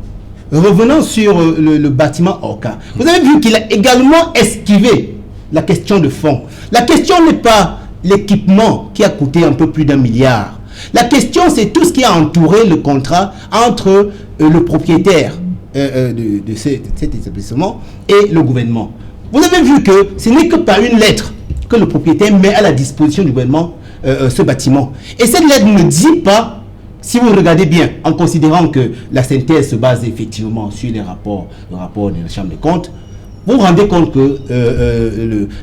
revenons sur le bâtiment Orca. Vous avez vu qu'il a également esquivé la question de fond. La question n'est pas l'équipement qui a coûté un peu plus d'1 milliard. La question, c'est tout ce qui a entouré le contrat entre le propriétaire de cet établissement et le gouvernement. Vous avez vu que ce n'est que par une lettre que le propriétaire met à la disposition du gouvernement ce bâtiment. Et cette lettre ne dit pas, si vous regardez bien, en considérant que la synthèse se base effectivement sur le rapport de la Chambre des comptes, vous vous rendez compte que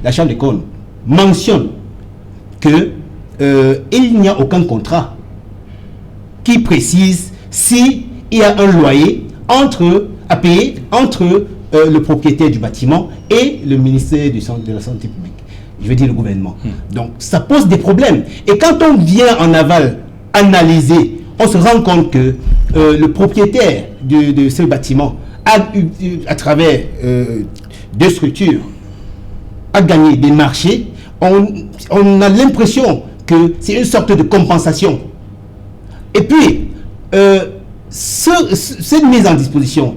la Chambre des comptes mentionne que il n'y a aucun contrat qui précise s'il y a un loyer à payer entre le propriétaire du bâtiment et le ministère de la Santé publique. Je veux dire le gouvernement. Donc, ça pose des problèmes. Et quand on vient en aval analyser, on se rend compte que le propriétaire de ce bâtiment, à travers deux structures, a gagné des marchés. On a l'impression que c'est une sorte de compensation. Et puis, cette mise à disposition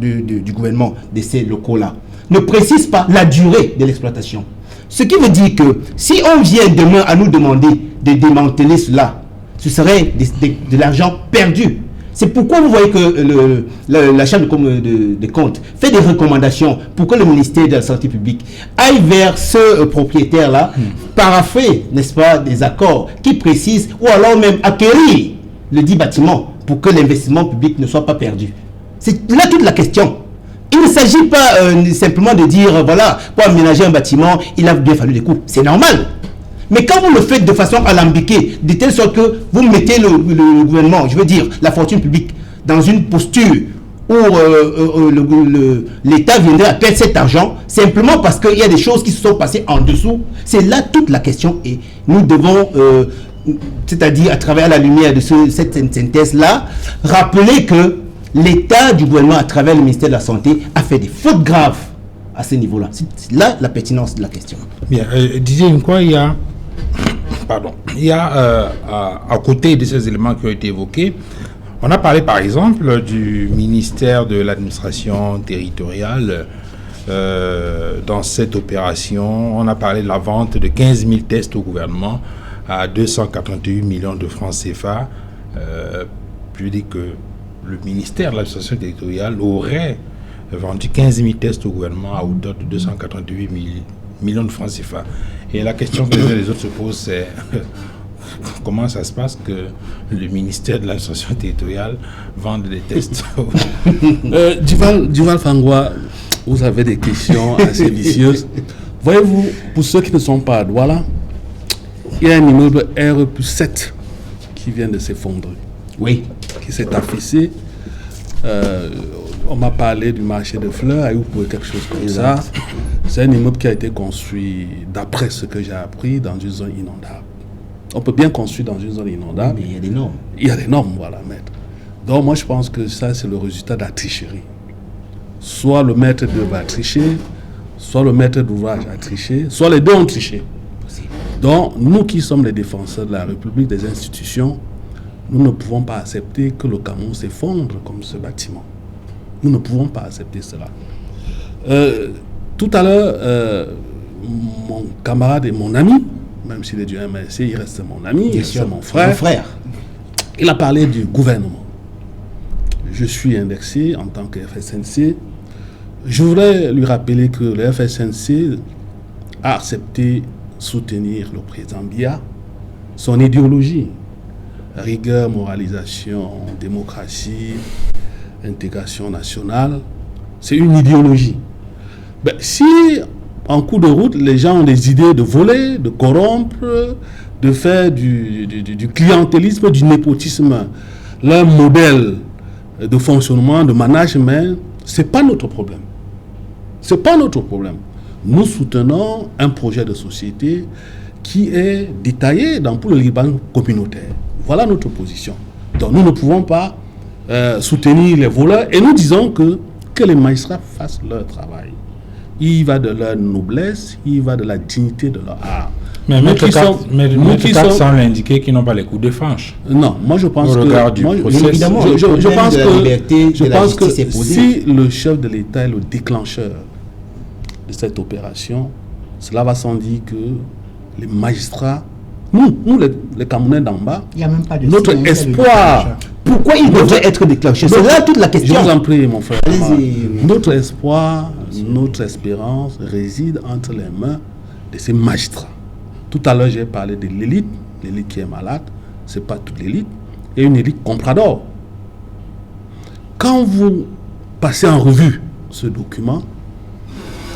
du gouvernement de ces locaux-là ne précise pas la durée de l'exploitation. Ce qui veut dire que si on vient demain à nous demander de démanteler cela, ce serait de l'argent perdu. C'est pourquoi vous voyez que la Chambre des comptes fait des recommandations pour que le ministère de la Santé publique aille vers ce propriétaire-là, parapher, n'est-ce pas, des accords qui précisent, ou alors même acquérir le dit bâtiment pour que l'investissement public ne soit pas perdu. C'est là toute la question. Il ne s'agit pas simplement de dire, voilà, pour aménager un bâtiment, il a bien fallu des coûts. C'est normal. Mais quand vous le faites de façon alambiquée, de telle sorte que vous mettez le gouvernement, je veux dire, la fortune publique, dans une posture où l'État viendrait à perdre cet argent, simplement parce qu'il y a des choses qui se sont passées en dessous, c'est là toute la question. Et nous devons, c'est-à-dire à travers la lumière de cette synthèse-là, rappeler que l'État du gouvernement, à travers le ministère de la Santé, a fait des fautes graves à ce niveau-là. C'est là la pertinence de la question. Bien, Didier Nkwa, il y a à côté de ces éléments qui ont été évoqués, on a parlé par exemple du ministère de l'administration territoriale. Dans cette opération, on a parlé de la vente de 15 000 tests au gouvernement à 288 millions de francs CFA. Je dis que le ministère de l'administration territoriale aurait vendu 15 000 tests au gouvernement à hauteur de 288 millions de francs CFA. Et la question que les autres se posent, c'est comment ça se passe que le ministère de l'administration territoriale vende des tests Duval Fangwa, vous avez des questions assez vicieuses. Voyez-vous, pour ceux qui ne sont pas à Douala, il y a un immeuble R+7 qui vient de s'effondrer. Oui. Qui s'est affaissé. On m'a parlé du marché de fleurs, ou quelque chose comme ça. C'est un immeuble qui a été construit, d'après ce que j'ai appris, dans une zone inondable. On peut bien construire dans une zone inondable. Mais il y a des normes. Il y a des normes, voilà, maître. Donc moi je pense que ça c'est le résultat de la tricherie. Soit le maître d'œuvre a triché, soit le maître d'ouvrage a triché, soit les deux ont triché. Donc nous qui sommes les défenseurs de la République, des institutions, nous ne pouvons pas accepter que le Cameroun s'effondre comme ce bâtiment. Nous ne pouvons pas accepter cela. Tout à l'heure, mon camarade et mon ami, même s'il est du MSC, il reste mon ami, il reste mon frère. Il a parlé du gouvernement. Je suis indexé en tant que FSNC. Je voudrais lui rappeler que le FSNC a accepté soutenir le président Biya, son idéologie, rigueur, moralisation, démocratie, intégration nationale, c'est une idéologie. Ben, si en cours de route, les gens ont des idées de voler, de corrompre, de faire du clientélisme, du népotisme, leur modèle de fonctionnement, de management, ce n'est pas notre problème. Ce n'est pas notre problème. Nous soutenons un projet de société qui est détaillé dans le Liban communautaire. Voilà notre position. Donc nous ne pouvons pas soutenir les voleurs et nous disons que les magistrats fassent leur travail. Il va de leur noblesse, il va de la dignité de leur art. Mais Maître Cap semble indiquer qu'ils n'ont pas les coups de franche. Non, moi je pense que si le chef de l'État est le déclencheur de cette opération, cela va sans dire que les magistrats, nous les Camerounais d'en bas, il y a même pas de notre espoir. Pourquoi il devrait être déclenché? C'est là toute la question. Je vous en prie, mon frère. Notre espoir, notre espérance réside entre les mains de ces magistrats. Tout à l'heure, j'ai parlé de l'élite qui est malade. Ce n'est pas toute l'élite. Il y a une élite comprador. Quand vous passez en revue ce document,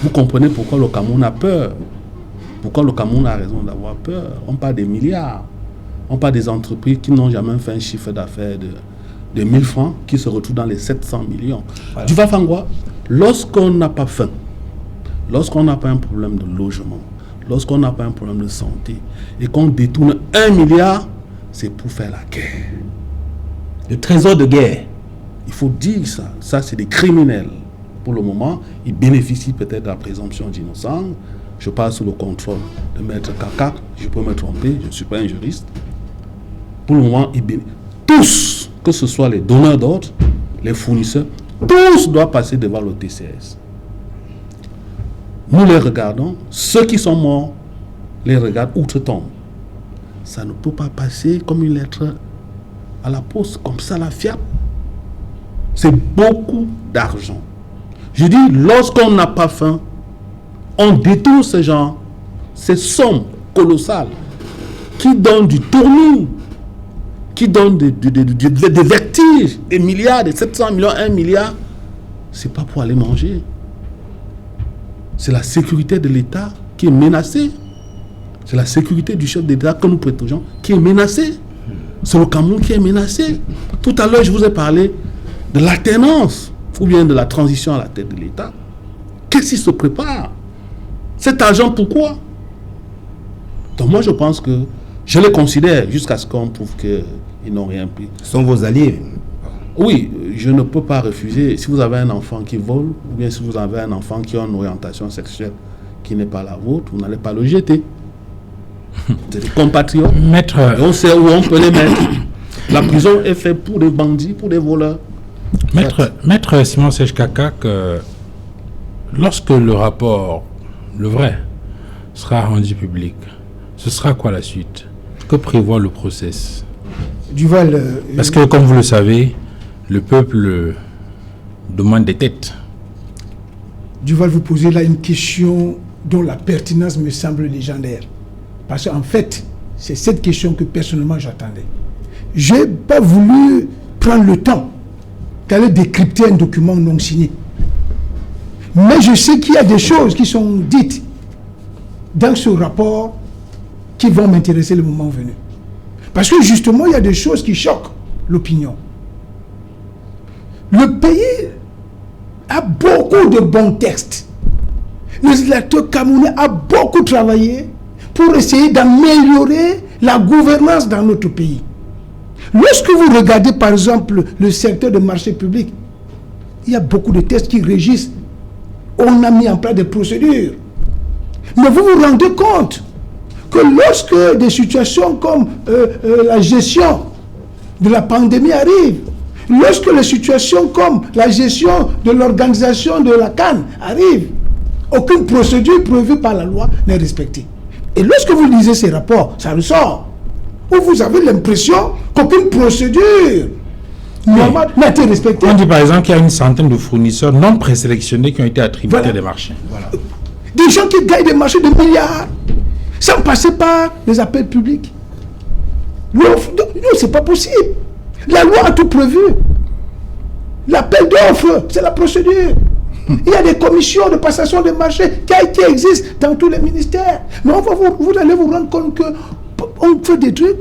vous comprenez pourquoi le Cameroun a peur. Pourquoi le Cameroun a raison d'avoir peur. On parle des milliards. On parle des entreprises qui n'ont jamais fait un chiffre d'affaires de 1000 francs, qui se retrouvent dans les 700 millions. Voilà. Du Vafangwa, lorsqu'on n'a pas faim, lorsqu'on n'a pas un problème de logement, lorsqu'on n'a pas un problème de santé, et qu'on détourne 1 milliard, c'est pour faire la guerre. Le trésor de guerre. Il faut dire ça. Ça, c'est des criminels. Pour le moment, ils bénéficient peut-être de la présomption d'innocence. Je parle sous le contrôle de Maître Kaka. Je peux me tromper, je ne suis pas un juriste. Pour le moment, tous, que ce soit les donneurs d'ordre, les fournisseurs, tous doivent passer devant le TCS. Nous les regardons, ceux qui sont morts les regardent outre-tombe. Ça ne peut pas passer comme une lettre à la poste, comme ça la fiable. C'est beaucoup d'argent. Je dis, lorsqu'on n'a pas faim, on détourne ces gens, ces sommes colossales qui donnent du tournis, qui donnent des vertiges, des milliards, des 700 millions, 1 milliard. C'est pas pour aller manger. C'est la sécurité de l'État qui est menacée. C'est la sécurité du chef d'État que nous protégeons qui est menacée. C'est le Cameroun qui est menacé. Tout à l'heure, je vous ai parlé de l'alternance ou bien de la transition à la tête de l'État. Qu'est-ce qui se prépare? Cet argent, pourquoi? Donc moi, je pense que je les considère jusqu'à ce qu'on prouve qu'ils n'ont rien pris. Ce sont vos alliés. Oui, je ne peux pas refuser. Si vous avez un enfant qui vole, ou bien si vous avez un enfant qui a une orientation sexuelle qui n'est pas la vôtre, vous n'allez pas le jeter. C'est des compatriotes. Maître... on sait où on peut les mettre. La prison est faite pour des bandits, pour des voleurs. Maître Simon Serge Kaka, lorsque le rapport, le vrai, sera rendu public, ce sera quoi la suite? Que prévoit le process? Duval, parce que comme vous le savez, le peuple demande des têtes. Duval, vous posez là une question dont la pertinence me semble légendaire. Parce qu'en fait, c'est cette question que personnellement j'attendais. Je n'ai pas voulu prendre le temps d'aller décrypter un document non signé. Mais je sais qu'il y a des choses qui sont dites dans ce rapport qui vont m'intéresser le moment venu. Parce que justement, il y a des choses qui choquent l'opinion. Le pays a beaucoup de bons textes. Le législateur camerounais a beaucoup travaillé pour essayer d'améliorer la gouvernance dans notre pays. Lorsque vous regardez par exemple le secteur de marché public, il y a beaucoup de tests qui régissent. On a mis en place des procédures. Mais vous vous rendez compte que lorsque des situations comme la gestion de la pandémie arrivent, lorsque les situations comme la gestion de l'organisation de la CAN arrivent, aucune procédure prévue par la loi n'est respectée. Et lorsque vous lisez ces rapports, ça ressort. Où vous avez l'impression qu'aucune procédure n'a été respectée. On dit par exemple qu'il y a une centaine de fournisseurs non présélectionnés qui ont été attribués à des marchés. Voilà. Des gens qui gagnent des marchés de milliards sans passer par les appels publics. Non, c'est pas possible. La loi a tout prévu. L'appel d'offres, c'est la procédure. Il y a des commissions de passation de marchés qui existent dans tous les ministères. Mais vous allez vous rendre compte qu'on fait des trucs.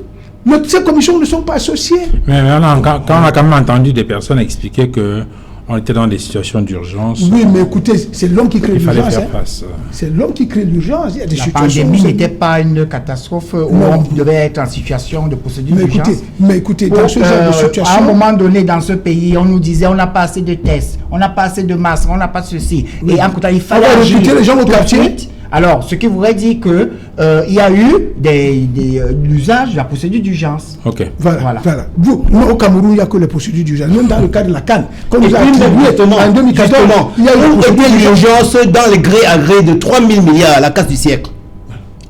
Mais ces commissions ne sont pas associées. Mais quand on a quand même entendu des personnes expliquer qu'on était dans des situations d'urgence. Oui, mais écoutez, c'est l'homme qui crée il fallait l'urgence. faire face. C'est l'homme qui crée l'urgence. Il y a des La situations. pandémie n'était pas une catastrophe où Non. on devait être en situation de procédure d'urgence. Mais écoutez, dans ce genre de situation. À un moment donné, dans ce pays, on nous disait on n'a pas assez de tests, on n'a pas assez de masques, on n'a pas ceci. Oui. Et en tout cas, il fallait On va agir recruter les gens au tout de quartier. suite. Alors, ce qui voudrait dire que il y a eu l'usage de la procédure d'urgence. Ok. Voilà. Vous, nous, au Cameroun, il n'y a que les procédures d'urgence. Même dans le cas de la CAN, comme Et nous a puis, attribué justement, en 2014, il y a eu où une était procédure d'urgence. l'urgence dans les gré à gré de 3 000 milliards à la casse du siècle?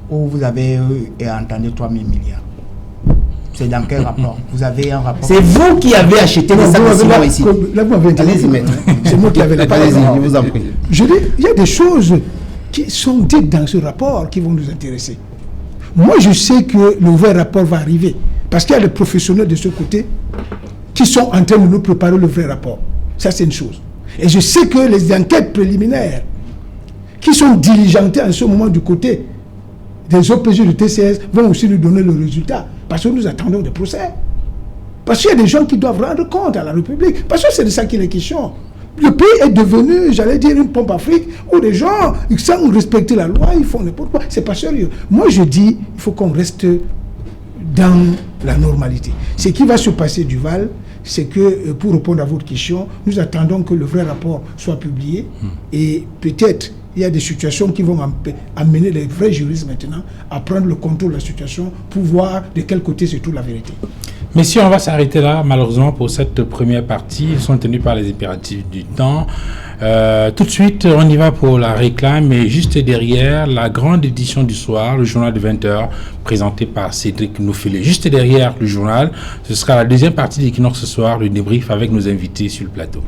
Où vous avez entendu 3 000 milliards. C'est dans quel rapport? Vous avez un rapport? C'est vous qui avez acheté des Non, sacs vous de avez ciment la- ici. Là, vous m'avez interrompu. Allez-y, maître. C'est moi qui avais la parole. Allez-y, je vous en prie. Je dis, il y a des choses qui sont dites dans ce rapport qui vont nous intéresser. Moi, je sais que le vrai rapport va arriver. Parce qu'il y a des professionnels de ce côté qui sont en train de nous préparer le vrai rapport. Ça, c'est une chose. Et je sais que les enquêtes préliminaires qui sont diligentées en ce moment du côté des OPG de TCS vont aussi nous donner le résultat. Parce que nous attendons des procès. Parce qu'il y a des gens qui doivent rendre compte à la République. Parce que c'est de ça qu'il est question. Le pays est devenu, j'allais dire, une pompe Afrique où les gens, sans respecter la loi, ils font n'importe quoi. C'est pas sérieux. Moi, je dis, il faut qu'on reste dans la normalité. Ce qui va se passer du Val, c'est que, pour répondre à votre question, nous attendons que le vrai rapport soit publié. Et peut-être, il y a des situations qui vont amener les vrais juristes maintenant à prendre le contrôle de la situation pour voir de quel côté se trouve la vérité. Messieurs, on va s'arrêter là, malheureusement, pour cette première partie. Ils sont tenus par les impératifs du temps. Tout de suite, on y va pour la réclame. Et juste derrière, la grande édition du soir, le journal de 20h, présenté par Cédric Noufélé. Juste derrière le journal, ce sera la deuxième partie d'Equinox ce soir, le débrief avec nos invités sur le plateau.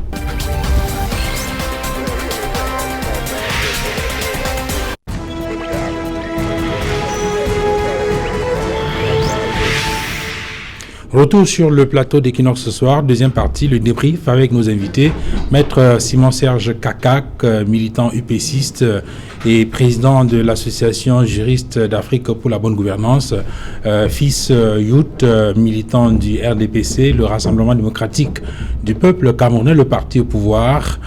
Retour sur le plateau d'Equinox ce soir, deuxième partie, le débrief avec nos invités. Maître Simon-Serge Kakak, militant UPCiste et président de l'association juriste d'Afrique pour la bonne gouvernance. Fils Youth, militant du RDPC, le Rassemblement démocratique du peuple camerounais, le parti au pouvoir.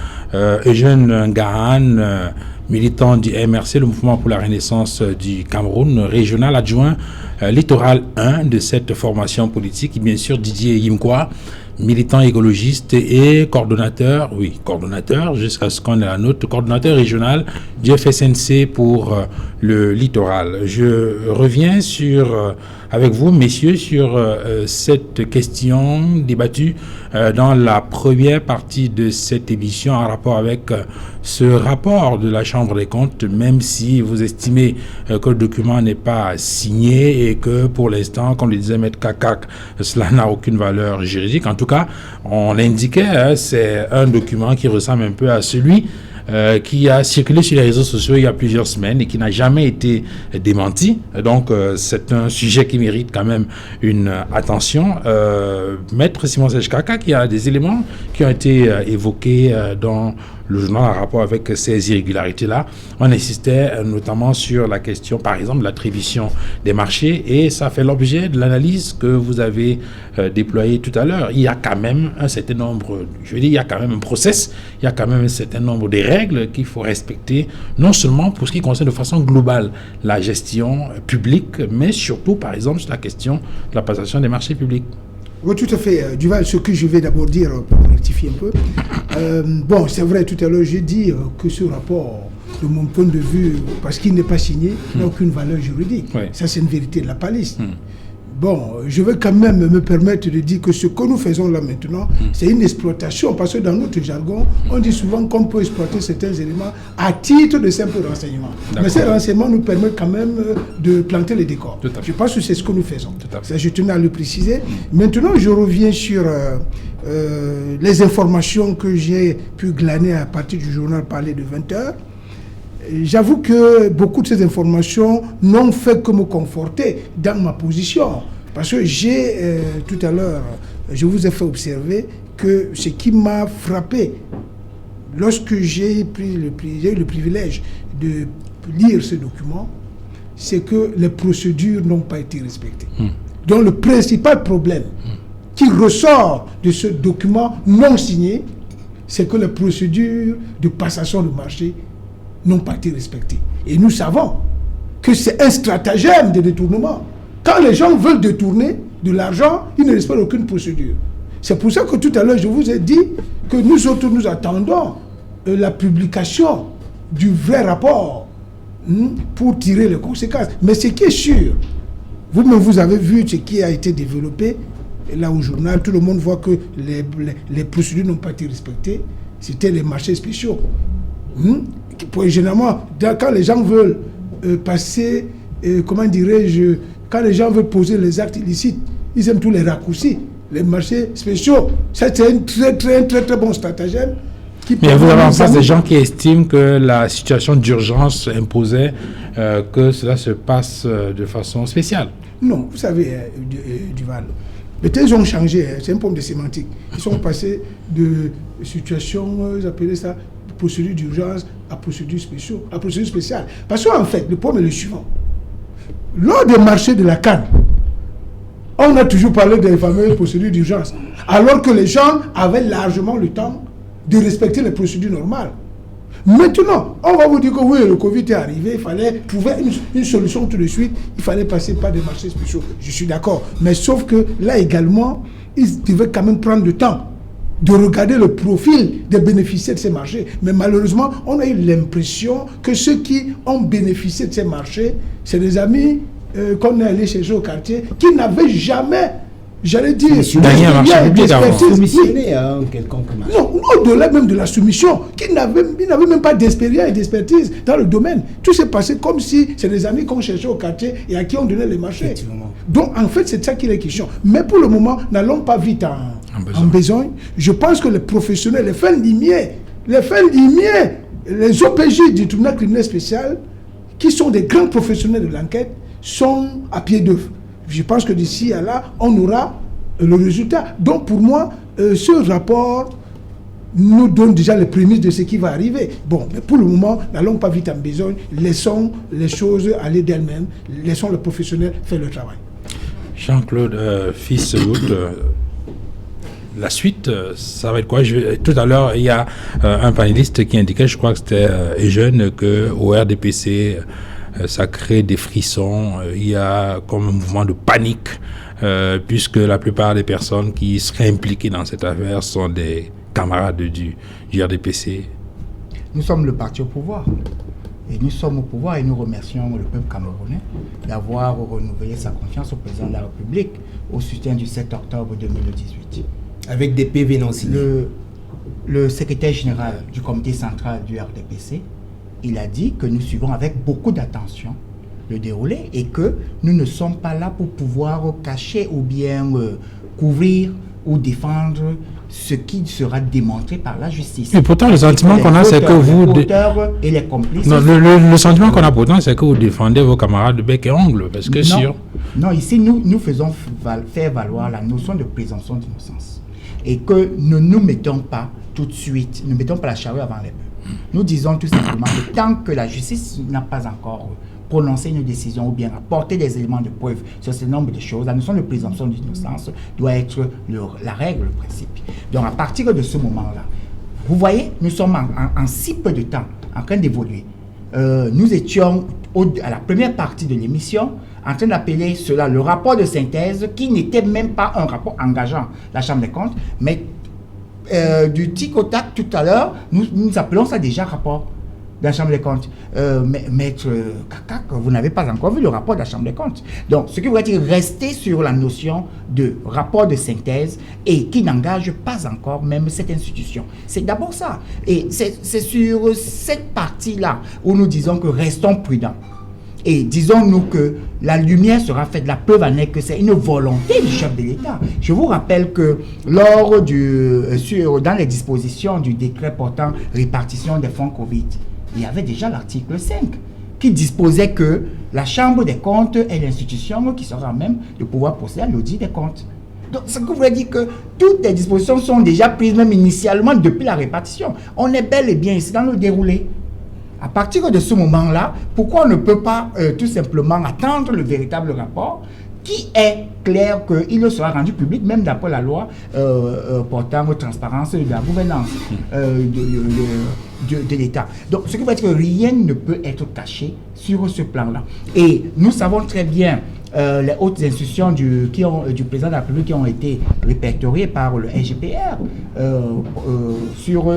Eugène Ngahan, militant du MRC, le Mouvement pour la Renaissance du Cameroun, régional adjoint littoral 1 de cette formation politique, et bien sûr Didier Yimkwa, militant écologiste et coordonnateur jusqu'à ce qu'on ait la note, coordonnateur régional du FSNC pour le littoral. Je reviens avec vous, messieurs, sur cette question débattue dans la première partie de cette émission en rapport avec ce rapport de la Chambre des comptes, même si vous estimez que le document n'est pas signé et que pour l'instant, comme le disait Maître Kakak, cela n'a aucune valeur juridique. En tout cas, on l'indiquait, c'est un document qui ressemble un peu à celui qui a circulé sur les réseaux sociaux il y a plusieurs semaines et qui n'a jamais été démenti. Donc, c'est un sujet qui mérite quand même une attention. Maître Simon-Serge Kakak, il y a des éléments qui ont été évoqués dans le journal en rapport avec ces irrégularités-là. On insistait notamment sur la question, par exemple, de l'attribution des marchés, et ça fait l'objet de l'analyse que vous avez déployée tout à l'heure. Il y a quand même un certain nombre, il y a quand même un process, il y a quand même un certain nombre de règles qu'il faut respecter, non seulement pour ce qui concerne de façon globale la gestion publique, mais surtout, par exemple, sur la question de la passation des marchés publics. Oui, tout à fait. Duval, ce que je vais d'abord dire, pour rectifier un peu, bon, c'est vrai, tout à l'heure, j'ai dit que ce rapport, de mon point de vue, parce qu'il n'est pas signé, n'a aucune valeur juridique. Oui. Ça, c'est une vérité de la palisse. Bon, je vais quand même me permettre de dire que ce que nous faisons là maintenant, c'est une exploitation, parce que dans notre jargon, on dit souvent qu'on peut exploiter certains éléments à titre de simple renseignement. Mais ces renseignements nous permettent quand même de planter les décors. Je pense que c'est ce que nous faisons. Ça, je tenais à le préciser. Maintenant, je reviens sur les informations que j'ai pu glaner à partir du journal parlé de 20h. J'avoue que beaucoup de ces informations n'ont fait que me conforter dans ma position. Parce que j'ai, tout à l'heure, je vous ai fait observer que ce qui m'a frappé lorsque j'ai eu le privilège de lire ce document, c'est que les procédures n'ont pas été respectées. Donc le principal problème qui ressort de ce document non signé, c'est que les procédures de passation de marché n'ont pas été respectées. Et nous savons que c'est un stratagème de détournement. Quand les gens veulent détourner de l'argent, ils ne respectent aucune procédure. C'est pour ça que tout à l'heure, je vous ai dit que nous autres, nous attendons la publication du vrai rapport pour tirer les conséquences. Mais ce qui est sûr, vous-même, vous avez vu ce qui a été développé là au journal, tout le monde voit que les procédures n'ont pas été respectées. C'était les marchés spéciaux. Généralement, quand les gens veulent passer, comment dirais-je, quand les gens veulent poser les actes illicites, ils aiment tous les raccourcis, les marchés spéciaux. C'est un très bon stratagème. Mais vous avez en face des gens qui estiment que la situation d'urgence imposait que cela se passe de façon spéciale. Non, vous savez, Duval, peut-être ils ont changé, c'est un problème de sémantique. Ils sont passés de situation, ils appelaient ça, procédure d'urgence à procédure spéciale. Parce qu'en fait, le problème est le suivant. Lors des marchés de la canne, on a toujours parlé des fameuses procédures d'urgence, alors que les gens avaient largement le temps de respecter les procédures normales. Maintenant, on va vous dire que oui, le Covid est arrivé, il fallait trouver une solution tout de suite, il fallait passer par des marchés spéciaux. Je suis d'accord. Mais sauf que là également, ils devaient quand même prendre le temps de regarder le profil des bénéficiaires de ces marchés. Mais malheureusement, on a eu l'impression que ceux qui ont bénéficié de ces marchés, c'est des amis qu'on est allé chercher au quartier, qui n'avaient jamais, j'allais dire, soumissionné à un quelconque marché. Non, au-delà même de la soumission, qui n'avaient même pas d'expérience et d'expertise dans le domaine. Tout s'est passé comme si c'est des amis qu'on cherchait au quartier et à qui on donnait les marchés. Donc, en fait, c'est de ça qu'il est question. Mais pour le moment, n'allons pas vite en besogne. Je pense que les professionnels, les fins limiers, les OPJ du tribunal criminel spécial, qui sont des grands professionnels de l'enquête, sont à pied d'œuvre. Je pense que d'ici à là, on aura le résultat. Donc pour moi, ce rapport nous donne déjà les prémices de ce qui va arriver. Bon, mais pour le moment, n'allons pas vite en besogne, laissons les choses aller d'elles-mêmes, laissons les professionnels faire le travail. Jean-Claude Fils-Wood, la suite, ça va être quoi? Tout à l'heure, il y a un panéliste qui indiquait, je crois que c'était jeune, qu'au RDPC, ça crée des frissons, il y a comme un mouvement de panique, puisque la plupart des personnes qui seraient impliquées dans cette affaire sont des camarades du RDPC. Nous sommes le parti au pouvoir. Et nous sommes au pouvoir et nous remercions le peuple camerounais d'avoir renouvelé sa confiance au président de la République au soutien du 7 octobre 2018. Avec des PV non signés. Le secrétaire général du comité central du RDPC, il a dit que nous suivons avec beaucoup d'attention le déroulé et que nous ne sommes pas là pour pouvoir cacher ou bien couvrir ou défendre ce qui sera démontré par la justice. Et pourtant, le sentiment qu'on a, c'est que vous... et les complices... Non, le sentiment qu'on a pourtant, c'est que vous défendez vos camarades de bec et ongle, parce que non, ici, nous faisons faire valoir la notion de présomption d'innocence. et que nous mettons pas tout de suite, ne mettons pas la charrue avant les bœufs. Nous disons tout simplement que tant que la justice n'a pas encore prononcer une décision ou bien apporter des éléments de preuve sur ce nombre de choses, la notion de présomption d'innocence doit être la règle, le principe. Donc à partir de ce moment-là, vous voyez, nous sommes en si peu de temps en train d'évoluer. Nous étions à la première partie de l'émission en train d'appeler cela le rapport de synthèse, qui n'était même pas un rapport engageant la Chambre des comptes, mais du tic au tac tout à l'heure, nous appelons ça déjà rapport de la Chambre des comptes. Maître Kakak, vous n'avez pas encore vu le rapport de la Chambre des comptes. Donc, ce qui voudrait dire rester sur la notion de rapport de synthèse et qui n'engage pas encore même cette institution. C'est d'abord ça. Et c'est sur cette partie-là où nous disons que restons prudents. Et disons-nous que la lumière sera faite, la preuve en est que c'est une volonté du chef de l'État. Je vous rappelle que dans les dispositions du décret portant répartition des fonds Covid, il y avait déjà l'article 5 qui disposait que la Chambre des comptes est l'institution qui sera même de pouvoir procéder à l'audit des comptes. Donc, ce que vous voulez dire que toutes les dispositions sont déjà prises même initialement depuis la répartition. On est bel et bien ici dans le déroulé. À partir de ce moment-là, pourquoi on ne peut pas tout simplement attendre le véritable rapport qui est clair qu'il sera rendu public, même d'après la loi portant transparence de la gouvernance de l'État. Donc, ce qui veut dire que rien ne peut être caché sur ce plan-là. Et nous savons très bien les hautes institutions du président de la République qui ont été répertoriées par le SGPR sur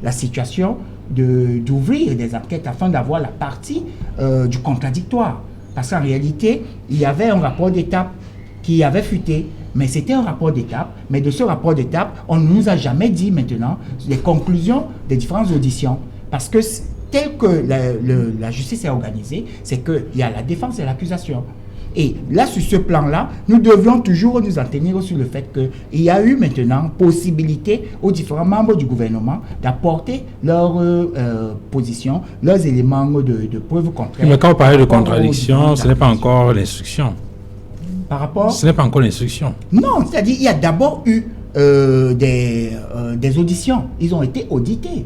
la situation d'ouvrir des enquêtes afin d'avoir la partie du contradictoire. Parce qu'en réalité, il y avait un rapport d'étape qui avait fuité, mais c'était un rapport d'étape. Mais de ce rapport d'étape, on ne nous a jamais dit maintenant les conclusions des différentes auditions. Parce que tel que la justice est organisée, c'est qu'il y a la défense et l'accusation. Et là, sur ce plan-là, nous devions toujours nous en tenir sur le fait qu'il y a eu maintenant possibilité aux différents membres du gouvernement d'apporter leur position, leurs éléments de preuve contraire. Mais quand on parle de contradiction, ce n'est pas encore l'instruction. Par rapport... Ce n'est pas encore l'instruction. Non, c'est-à-dire qu'il y a d'abord eu des auditions. Ils ont été audités.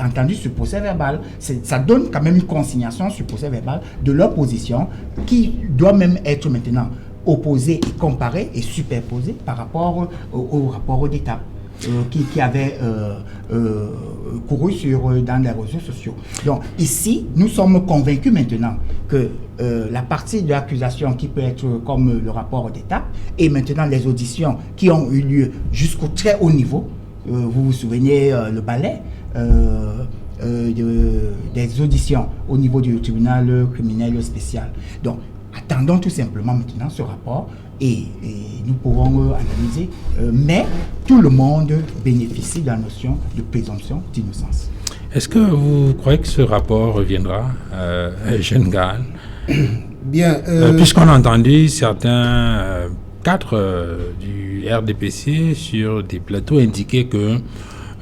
Entendu sur procès verbal. Ça donne quand même une consignation sur procès verbal de leur position qui doit même être maintenant opposée et comparée et superposée par rapport au rapport d'étape qui avait couru dans les réseaux sociaux. Donc ici, nous sommes convaincus maintenant que la partie de l'accusation qui peut être comme le rapport d'étape et maintenant les auditions qui ont eu lieu jusqu'au très haut niveau, vous vous souvenez le balai des auditions au niveau du tribunal criminel spécial. Donc, attendons tout simplement maintenant ce rapport et nous pourrons analyser. Mais tout le monde bénéficie de la notion de présomption d'innocence. Est-ce que vous croyez que ce rapport reviendra, Jeune Gaal? Bien. Puisqu'on a entendu certains cadres du RDPC sur des plateaux indiquer que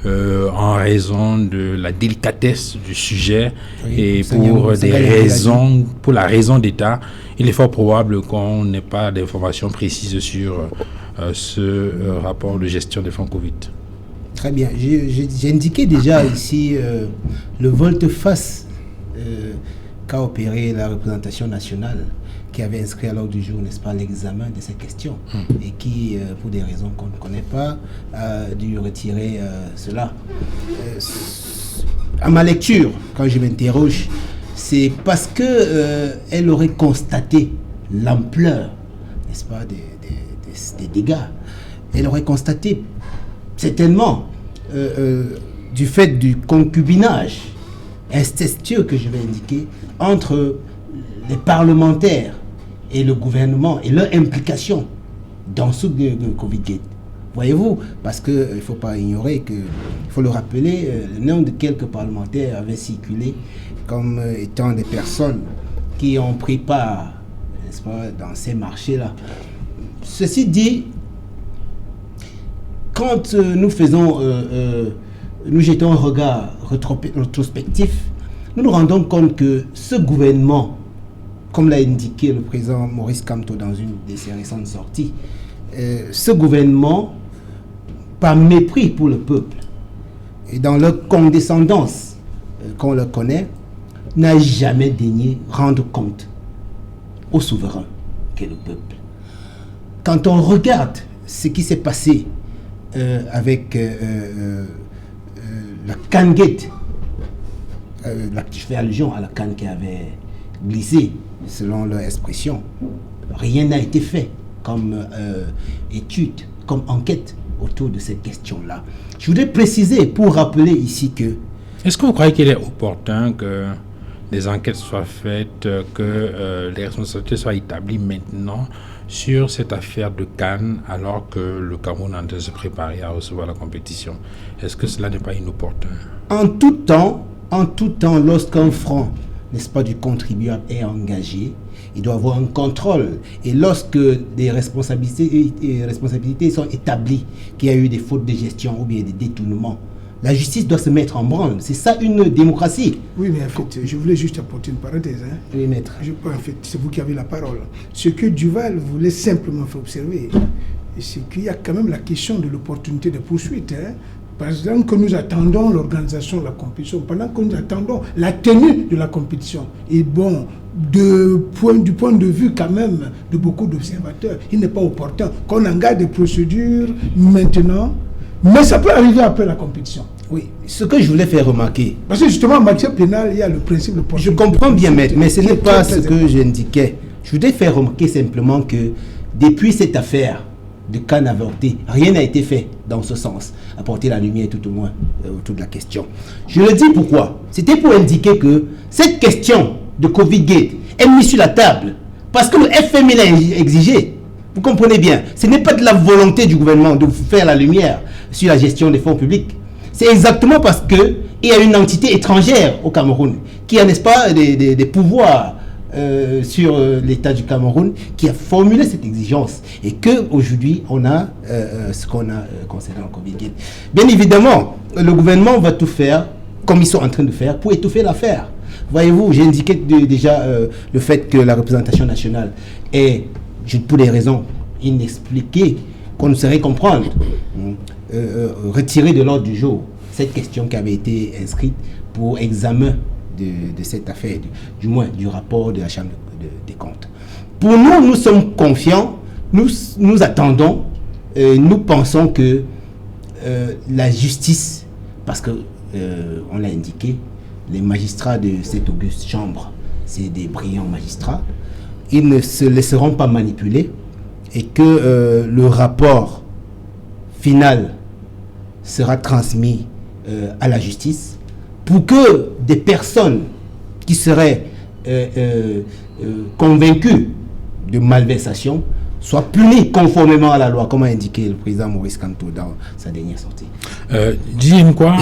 en raison de la délicatesse du sujet et pour la raison d'État, il est fort probable qu'on n'ait pas d'informations précises sur ce rapport de gestion des fonds Covid. Très bien. J'ai indiqué déjà ici le volte-face qu'a opéré la représentation nationale, qui avait inscrit à l'ordre du jour, n'est-ce pas, l'examen de ces questions et qui, pour des raisons qu'on ne connaît pas, a dû retirer cela. À ma lecture, quand je m'interroge, c'est parce que elle aurait constaté l'ampleur, n'est-ce pas, des dégâts. Elle aurait constaté certainement du fait du concubinage incestueux que je vais indiquer entre les parlementaires et le gouvernement et leur implication dans ce Covid-Gate. Voyez-vous, parce qu'il ne faut pas ignorer que, il faut le rappeler, le nom de quelques parlementaires avait circulé comme étant des personnes qui ont pris part, n'est-ce pas, dans ces marchés-là. Ceci dit, quand nous jetons un regard rétrospectif, nous nous rendons compte que ce gouvernement, comme l'a indiqué le président Maurice Kamto dans une de ses récentes sorties, ce gouvernement par mépris pour le peuple, et dans leur condescendance qu'on leur connaît, n'a jamais daigné rendre compte au souverain qu'est le peuple. Quand on regarde ce qui s'est passé avec la Can Gate, je fais allusion à la canne qui avait glissé, selon leur expression, rien n'a été fait comme étude, comme enquête autour de cette question-là. Je voudrais préciser pour rappeler ici que... Est-ce que vous croyez qu'il est opportun que des enquêtes soient faites, que les responsabilités soient établies maintenant sur cette affaire de Cannes, alors que le Cameroun est en train de se préparer à recevoir la compétition? Est-ce que cela n'est pas inopportun? En tout temps, lorsqu'un franc, n'est-ce pas, du contribuable est engagé, il doit avoir un contrôle. Et lorsque des responsabilités sont établies, qu'il y a eu des fautes de gestion ou bien des détournements, la justice doit se mettre en branle. C'est ça une démocratie. Oui, mais en fait, je voulais juste apporter une parenthèse. Oui, maître. En fait, c'est vous qui avez la parole. Ce que Duval voulait simplement faire observer, c'est qu'il y a quand même la question de l'opportunité de poursuite. Par exemple, que nous attendons l'organisation de la compétition, pendant que nous attendons la tenue de la compétition. Et bon, du point de vue quand même de beaucoup d'observateurs, il n'est pas opportun qu'on engage des procédures maintenant, mais ça peut arriver après la compétition. Oui, ce que je voulais faire remarquer. Parce que justement, en matière pénale, il y a le principe de... Je comprends bien, maître, mais ce n'est pas ce que j'indiquais. Je voudrais faire remarquer simplement que depuis cette affaire de Cannes avorté, rien n'a été fait dans ce sens, apporter la lumière tout au moins autour de la question. Je le dis pourquoi. C'était pour indiquer que cette question de Covid-Gate est mise sur la table parce que le FMI l'a exigé. Vous comprenez bien, ce n'est pas de la volonté du gouvernement de faire la lumière sur la gestion des fonds publics. C'est exactement parce qu'il y a une entité étrangère au Cameroun qui a, n'est-ce pas, des pouvoirs sur l'État du Cameroun, qui a formulé cette exigence, et qu'aujourd'hui on a ce qu'on a concernant le Covid. Bien évidemment, le gouvernement va tout faire, comme ils sont en train de faire, pour étouffer l'affaire. Voyez-vous, j'ai indiqué déjà le fait que la représentation nationale est, pour des raisons inexpliquées, qu'on ne saurait comprendre, retirer de l'ordre du jour cette question qui avait été inscrite pour examen de cette affaire, du moins du rapport de la Chambre des comptes. Pour nous, nous sommes confiants, nous attendons, nous pensons que la justice, parce que on l'a indiqué, les magistrats de cette auguste chambre, c'est des brillants magistrats, ils ne se laisseront pas manipuler, et que le rapport final sera transmis à la justice pour que des personnes qui seraient convaincues de malversation soient punies conformément à la loi, comme a indiqué le président Maurice Kamto dans sa dernière sortie. Dites quoi,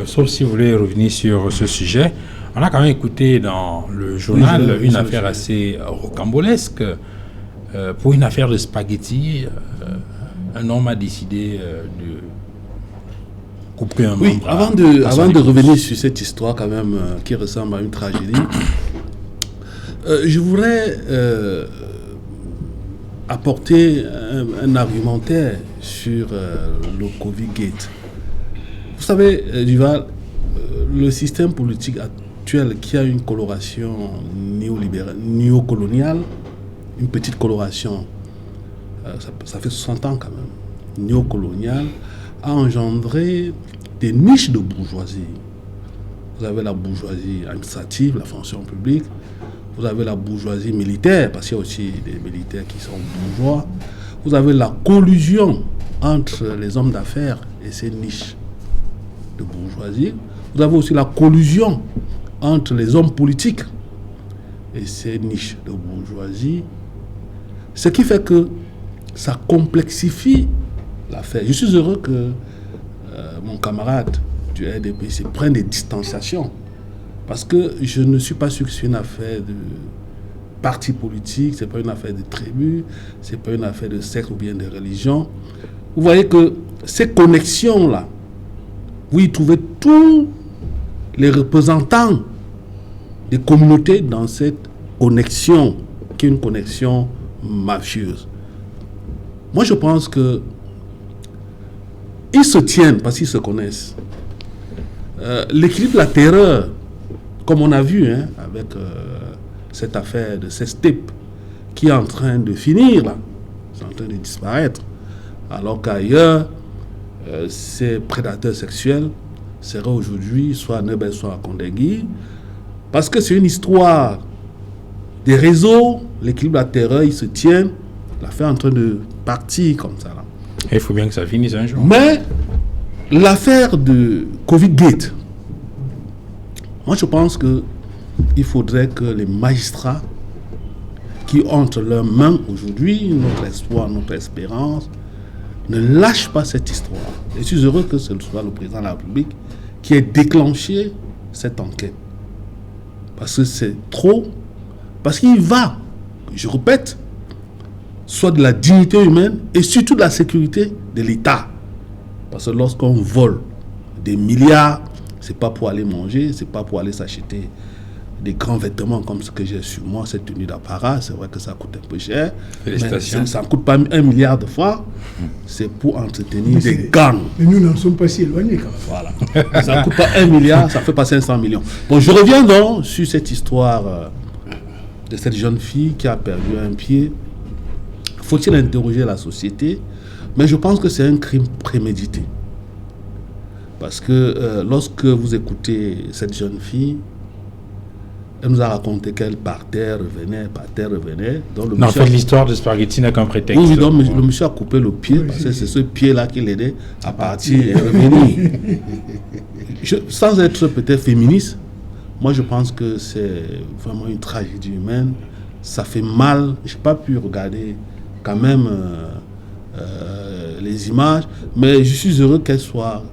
sauf si vous voulez revenir sur ce sujet, on a quand même écouté dans le journal une affaire assez rocambolesque. Pour une affaire de spaghetti, un homme a décidé de couper un membre. Oui, avant de revenir sur cette histoire quand même qui ressemble à une tragédie, je voudrais apporter un argumentaire sur le Covid-Gate. Vous savez, Duval, le système politique actuel qui a une coloration néocoloniale, une petite coloration, ça fait 60 ans quand même, néocoloniale, a engendré des niches de bourgeoisie. Vous avez la bourgeoisie administrative, la fonction publique, vous avez la bourgeoisie militaire, parce qu'il y a aussi des militaires qui sont bourgeois, vous avez la collusion entre les hommes d'affaires et ces niches de bourgeoisie, vous avez aussi la collusion entre les hommes politiques et ces niches de bourgeoisie, ce qui fait que ça complexifie l'affaire. Je suis heureux que mon camarade du RDPC prenne des distanciations, parce que je ne suis pas sûr que c'est une affaire de parti politique, c'est pas une affaire de tribu, c'est pas une affaire de secte ou bien de religion. Vous voyez que ces connexions-là, vous y trouvez tous les représentants des communautés dans cette connexion, qui est une connexion mafieuse. Moi, je pense que ils se tiennent parce qu'ils se connaissent. L'équilibre, la terreur, comme on a vu avec cette affaire de ces steppes qui est en train de finir, là, c'est en train de disparaître, alors qu'ailleurs, ces prédateurs sexuels seraient aujourd'hui soit à Nebel, soit à Kondengui, parce que c'est une histoire des réseaux, l'équilibre, la terreur, ils se tiennent, l'affaire est en train de partir comme ça. Là. Et il faut bien que ça finisse un jour. Mais l'affaire de Covid-Gate, moi je pense qu'il faudrait que les magistrats qui ont entre leurs mains aujourd'hui notre espoir, notre espérance, ne lâchent pas cette histoire. Et je suis heureux que ce soit le président de la République qui ait déclenché cette enquête. Parce que c'est trop. Parce qu'il va, je répète, soit de la dignité humaine et surtout de la sécurité de l'État. Parce que lorsqu'on vole des milliards, c'est pas pour aller manger, c'est pas pour aller s'acheter des grands vêtements comme ce que j'ai sur moi, cette tenue d'apparat. C'est vrai que ça coûte un peu cher. Félicitations. Mais ça ne coûte pas 1 milliard de francs. C'est pour entretenir des gangs. Mais nous n'en sommes pas si éloignés quand même. Voilà. Ça ne coûte pas 1 milliard, ça fait pas 500 millions. Bon, je reviens donc sur cette histoire de cette jeune fille qui a perdu un pied. Faut-il interroger la société? Mais je pense que c'est un crime prémédité. Parce que lorsque vous écoutez cette jeune fille, elle nous a raconté qu'elle partait, revenait. Donc Non, en fait, l'histoire de Spaghetti n'a qu'un prétexte. Oui, donc le monsieur a coupé le pied, parce que c'est ce pied-là qui l'aidait à partir et revenir. Sans être peut-être féministe, moi je pense que c'est vraiment une tragédie humaine. Ça fait mal. Je n'ai pas pu regarder quand même les images, mais je suis heureux qu'elle soit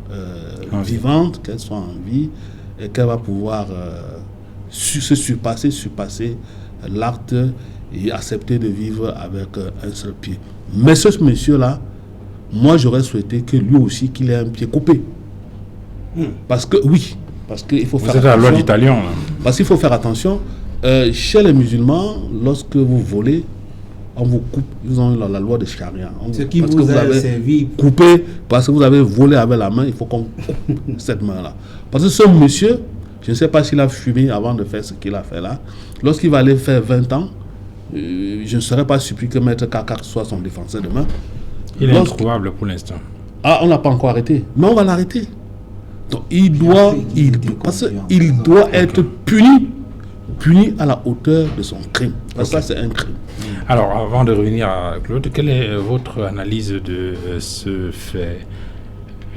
vivante, qu'elle soit en vie et qu'elle va pouvoir se surpasser l'acte et accepter de vivre avec un seul pied. Mais ce monsieur-là, moi j'aurais souhaité que lui aussi qu'il ait un pied coupé. Parce qu'il faut faire attention. Vous êtes à la loi du talion, là. Parce qu'il faut faire attention. Chez les musulmans, lorsque vous volez, on vous coupe. Ils ont la loi de charia. Ce qui vous a servi. Coupé parce que vous avez volé avec la main, il faut qu'on coupe cette main-là. Parce que ce monsieur, je ne sais pas s'il a fumé avant de faire ce qu'il a fait là. Lorsqu'il va aller faire 20 ans, je ne serais pas surpris que Maître Kakar soit son défenseur demain. Il est introuvable pour l'instant. Ah, on ne l'a pas encore arrêté. Mais on va l'arrêter. Donc il doit être puni à la hauteur de son crime. Parce que ça, c'est un crime. Alors, avant de revenir à Claude, quelle est votre analyse de ce fait?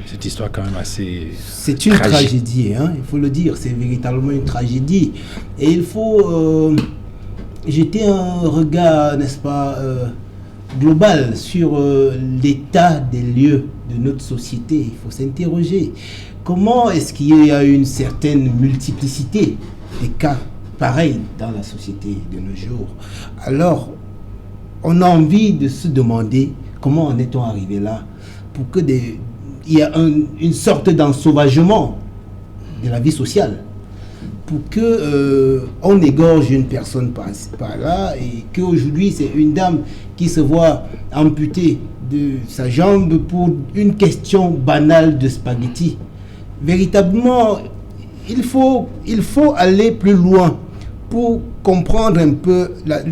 Cette histoire quand même assez C'est une tragédie, hein, il faut le dire. C'est véritablement une tragédie. Et il faut jeter un regard, n'est-ce pas, global sur l'état des lieux de notre société. Il faut s'interroger. Comment est-ce qu'il y a une certaine multiplicité des cas pareils dans la société de nos jours? Alors, on a envie de se demander comment en est-on arrivé là pour que il y a une sorte d'ensauvagement de la vie sociale, pour que on égorge une personne par là, et qu'aujourd'hui c'est une dame qui se voit amputée de sa jambe pour une question banale de spaghetti. Véritablement, il faut aller plus loin pour comprendre un peu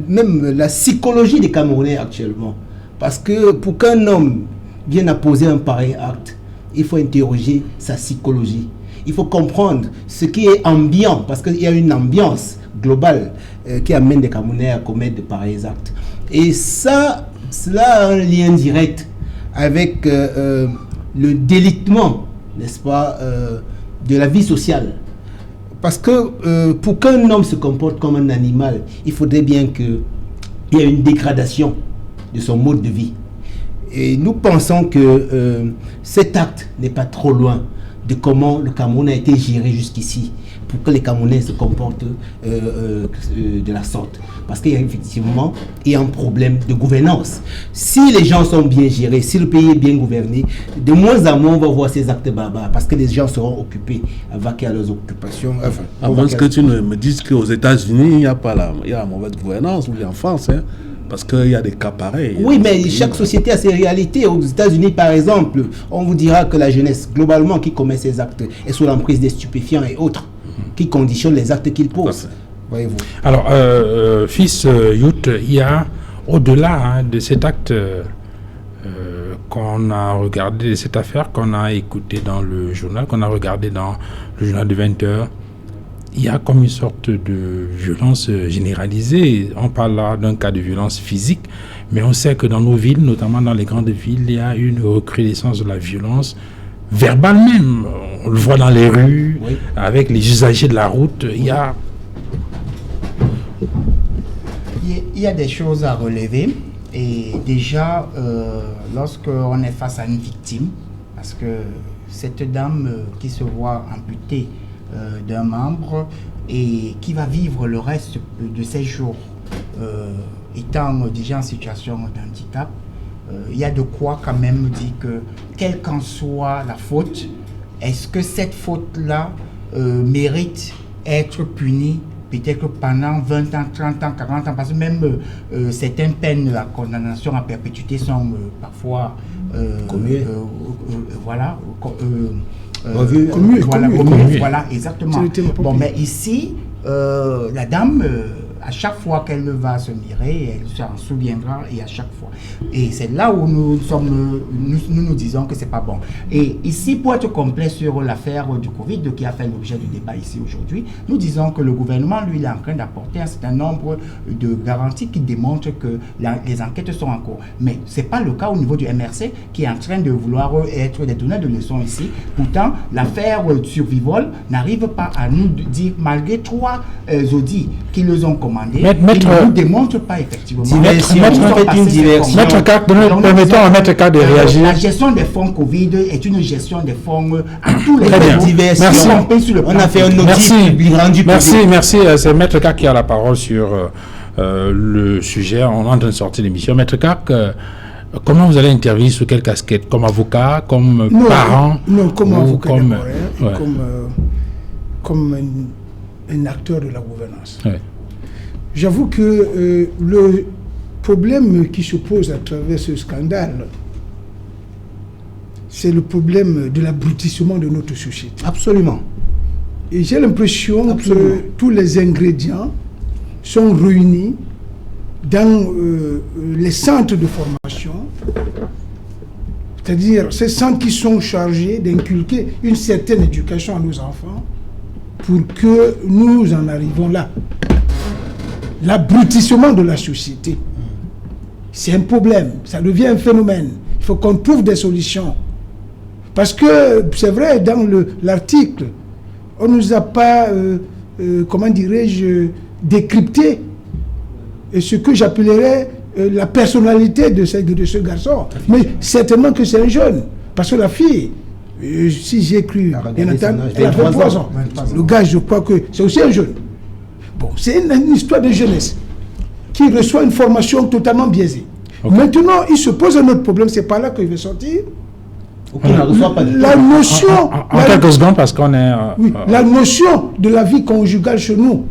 même la psychologie des Camerounais actuellement. Parce que pour qu'un homme vienne à poser un pareil acte, il faut interroger sa psychologie. Il faut comprendre ce qui est ambiant, parce qu'il y a une ambiance globale qui amène les Camerounais à commettre de pareils actes. Et cela a un lien direct avec le délitement, n'est-ce pas, de la vie sociale. Parce que pour qu'un homme se comporte comme un animal, il faudrait bien qu'il y ait une dégradation de son mode de vie. Et nous pensons que cet acte n'est pas trop loin de comment le Cameroun a été géré jusqu'ici pour que les Camerounais se comportent de la sorte. Parce qu'il y a effectivement un problème de gouvernance. Si les gens sont bien gérés, si le pays est bien gouverné, de moins en moins on va voir ces actes barbares parce que les gens seront occupés à vaquer à leurs occupations. Enfin, à moins que tu ne me dises qu'aux États-Unis, il y a la mauvaise gouvernance, ou en France. Hein. Parce qu'il y a des cas pareils. Oui, mais chaque société a ses réalités. Aux États-Unis, par exemple, on vous dira que la jeunesse, globalement, qui commet ces actes, est sous l'emprise des stupéfiants et autres, qui conditionnent les actes qu'ils posent. Voyez-vous. Alors, fils Youth, il y a, au-delà de cet acte qu'on a regardé, de cette affaire qu'on a écoutée dans le journal, qu'on a regardé dans le journal de 20 heures, il y a comme une sorte de violence généralisée. On parle là d'un cas de violence physique, mais on sait que dans nos villes, notamment dans les grandes villes, il y a une recrudescence de la violence verbale même. On le voit dans les rues, oui, avec les usagers de la route. Il y a des choses à relever. Et déjà, lorsqu'on est face à une victime, parce que cette dame qui se voit amputée d'un membre et qui va vivre le reste de ses jours étant déjà en situation d'handicap, il y a de quoi quand même dire que quelle qu'en soit la faute, est-ce que cette faute-là mérite être punie peut-être pendant 20 ans, 30 ans, 40 ans, parce que même certaines peines, la condamnation à perpétuité sont parfois voilà, exactement. Bon, mais ici, la dame, à chaque fois qu'elle va se mirer, elle s'en souviendra, et à chaque fois. Et c'est là où nous disons que c'est pas bon. Et ici, pour être complet sur l'affaire du Covid qui a fait l'objet du débat ici aujourd'hui, nous disons que le gouvernement, lui, il est en train d'apporter un certain nombre de garanties qui démontrent que les enquêtes sont en cours. Mais c'est pas le cas au niveau du MRC qui est en train de vouloir être des donneurs de leçons ici. Pourtant, l'affaire Survivol n'arrive pas à nous dire, malgré 3 audits qui les ont commandés, ils ne nous démontrent pas effectivement. Permettons à Maître K de réagir. La gestion des fonds Covid est une gestion des fonds à tous les niveaux. On a fait un audit rendu public. Merci. C'est Maître K qui a la parole sur le sujet. On est en train de sortir l'émission. Maître K, comment vous allez intervenir sur quelle casquette? Comme avocat, comme parent? Non, comme avocat comme un acteur de la gouvernance. Ouais. J'avoue que le problème qui se pose à travers ce scandale, c'est le problème de l'abrutissement de notre société. Absolument. Et j'ai l'impression que tous les ingrédients sont réunis dans les centres de formation, c'est-à-dire ces centres qui sont chargés d'inculquer une certaine éducation à nos enfants pour que nous en arrivons là. L'abrutissement de la société, c'est un problème, ça devient un phénomène. Il faut qu'on trouve des solutions. Parce que, c'est vrai, dans l'article, on ne nous a pas, comment dirais-je, décrypté ce que j'appellerais la personnalité de ce garçon. Mais certainement que c'est un jeune. Parce que la fille, si j'ai cru, elle a 23 ans. Le gars, je crois que c'est aussi un jeune. Bon, c'est une histoire de jeunesse qui reçoit une formation totalement biaisée. Okay. Maintenant, il se pose un autre problème, c'est par là qu'il veut sortir. La notion... En quelques secondes, parce qu'on est... la notion de la vie conjugale chez nous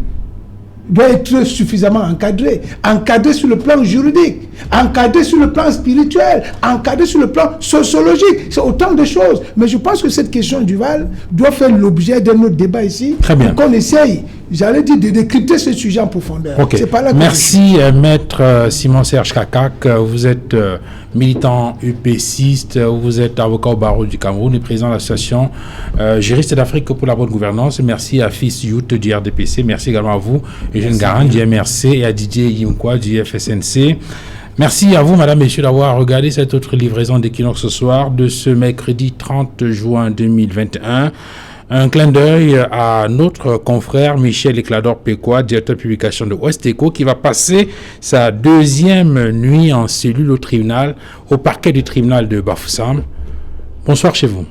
doit être suffisamment encadrée. Encadrée sur le plan juridique, encadrée sur le plan spirituel, encadrée sur le plan sociologique. C'est autant de choses. Mais je pense que cette question du Val doit faire l'objet d'un autre débat ici. Très bien. Qu'on essaye, j'allais dire, de décrypter ce sujet en profondeur. Okay. C'est pas là que merci, Maître Simon-Serge Kakak. Vous êtes militant UPCiste, vous êtes avocat au barreau du Cameroun et président de l'association Juristes d'Afrique pour la bonne gouvernance. Merci à Fils Youth du RDPC. Merci également à vous, Eugène Garand du MRC, et à Didier Yimkwa du FSNC. Merci à vous, madame, messieurs, d'avoir regardé cette autre livraison d'Equinox ce soir de ce mercredi 30 juin 2021. Un clin d'œil à notre confrère Michel Éclador-Pécois, directeur de publication de Ouest Echo, qui va passer sa 2e nuit en cellule au parquet du tribunal de Bafoussam. Bonsoir chez vous.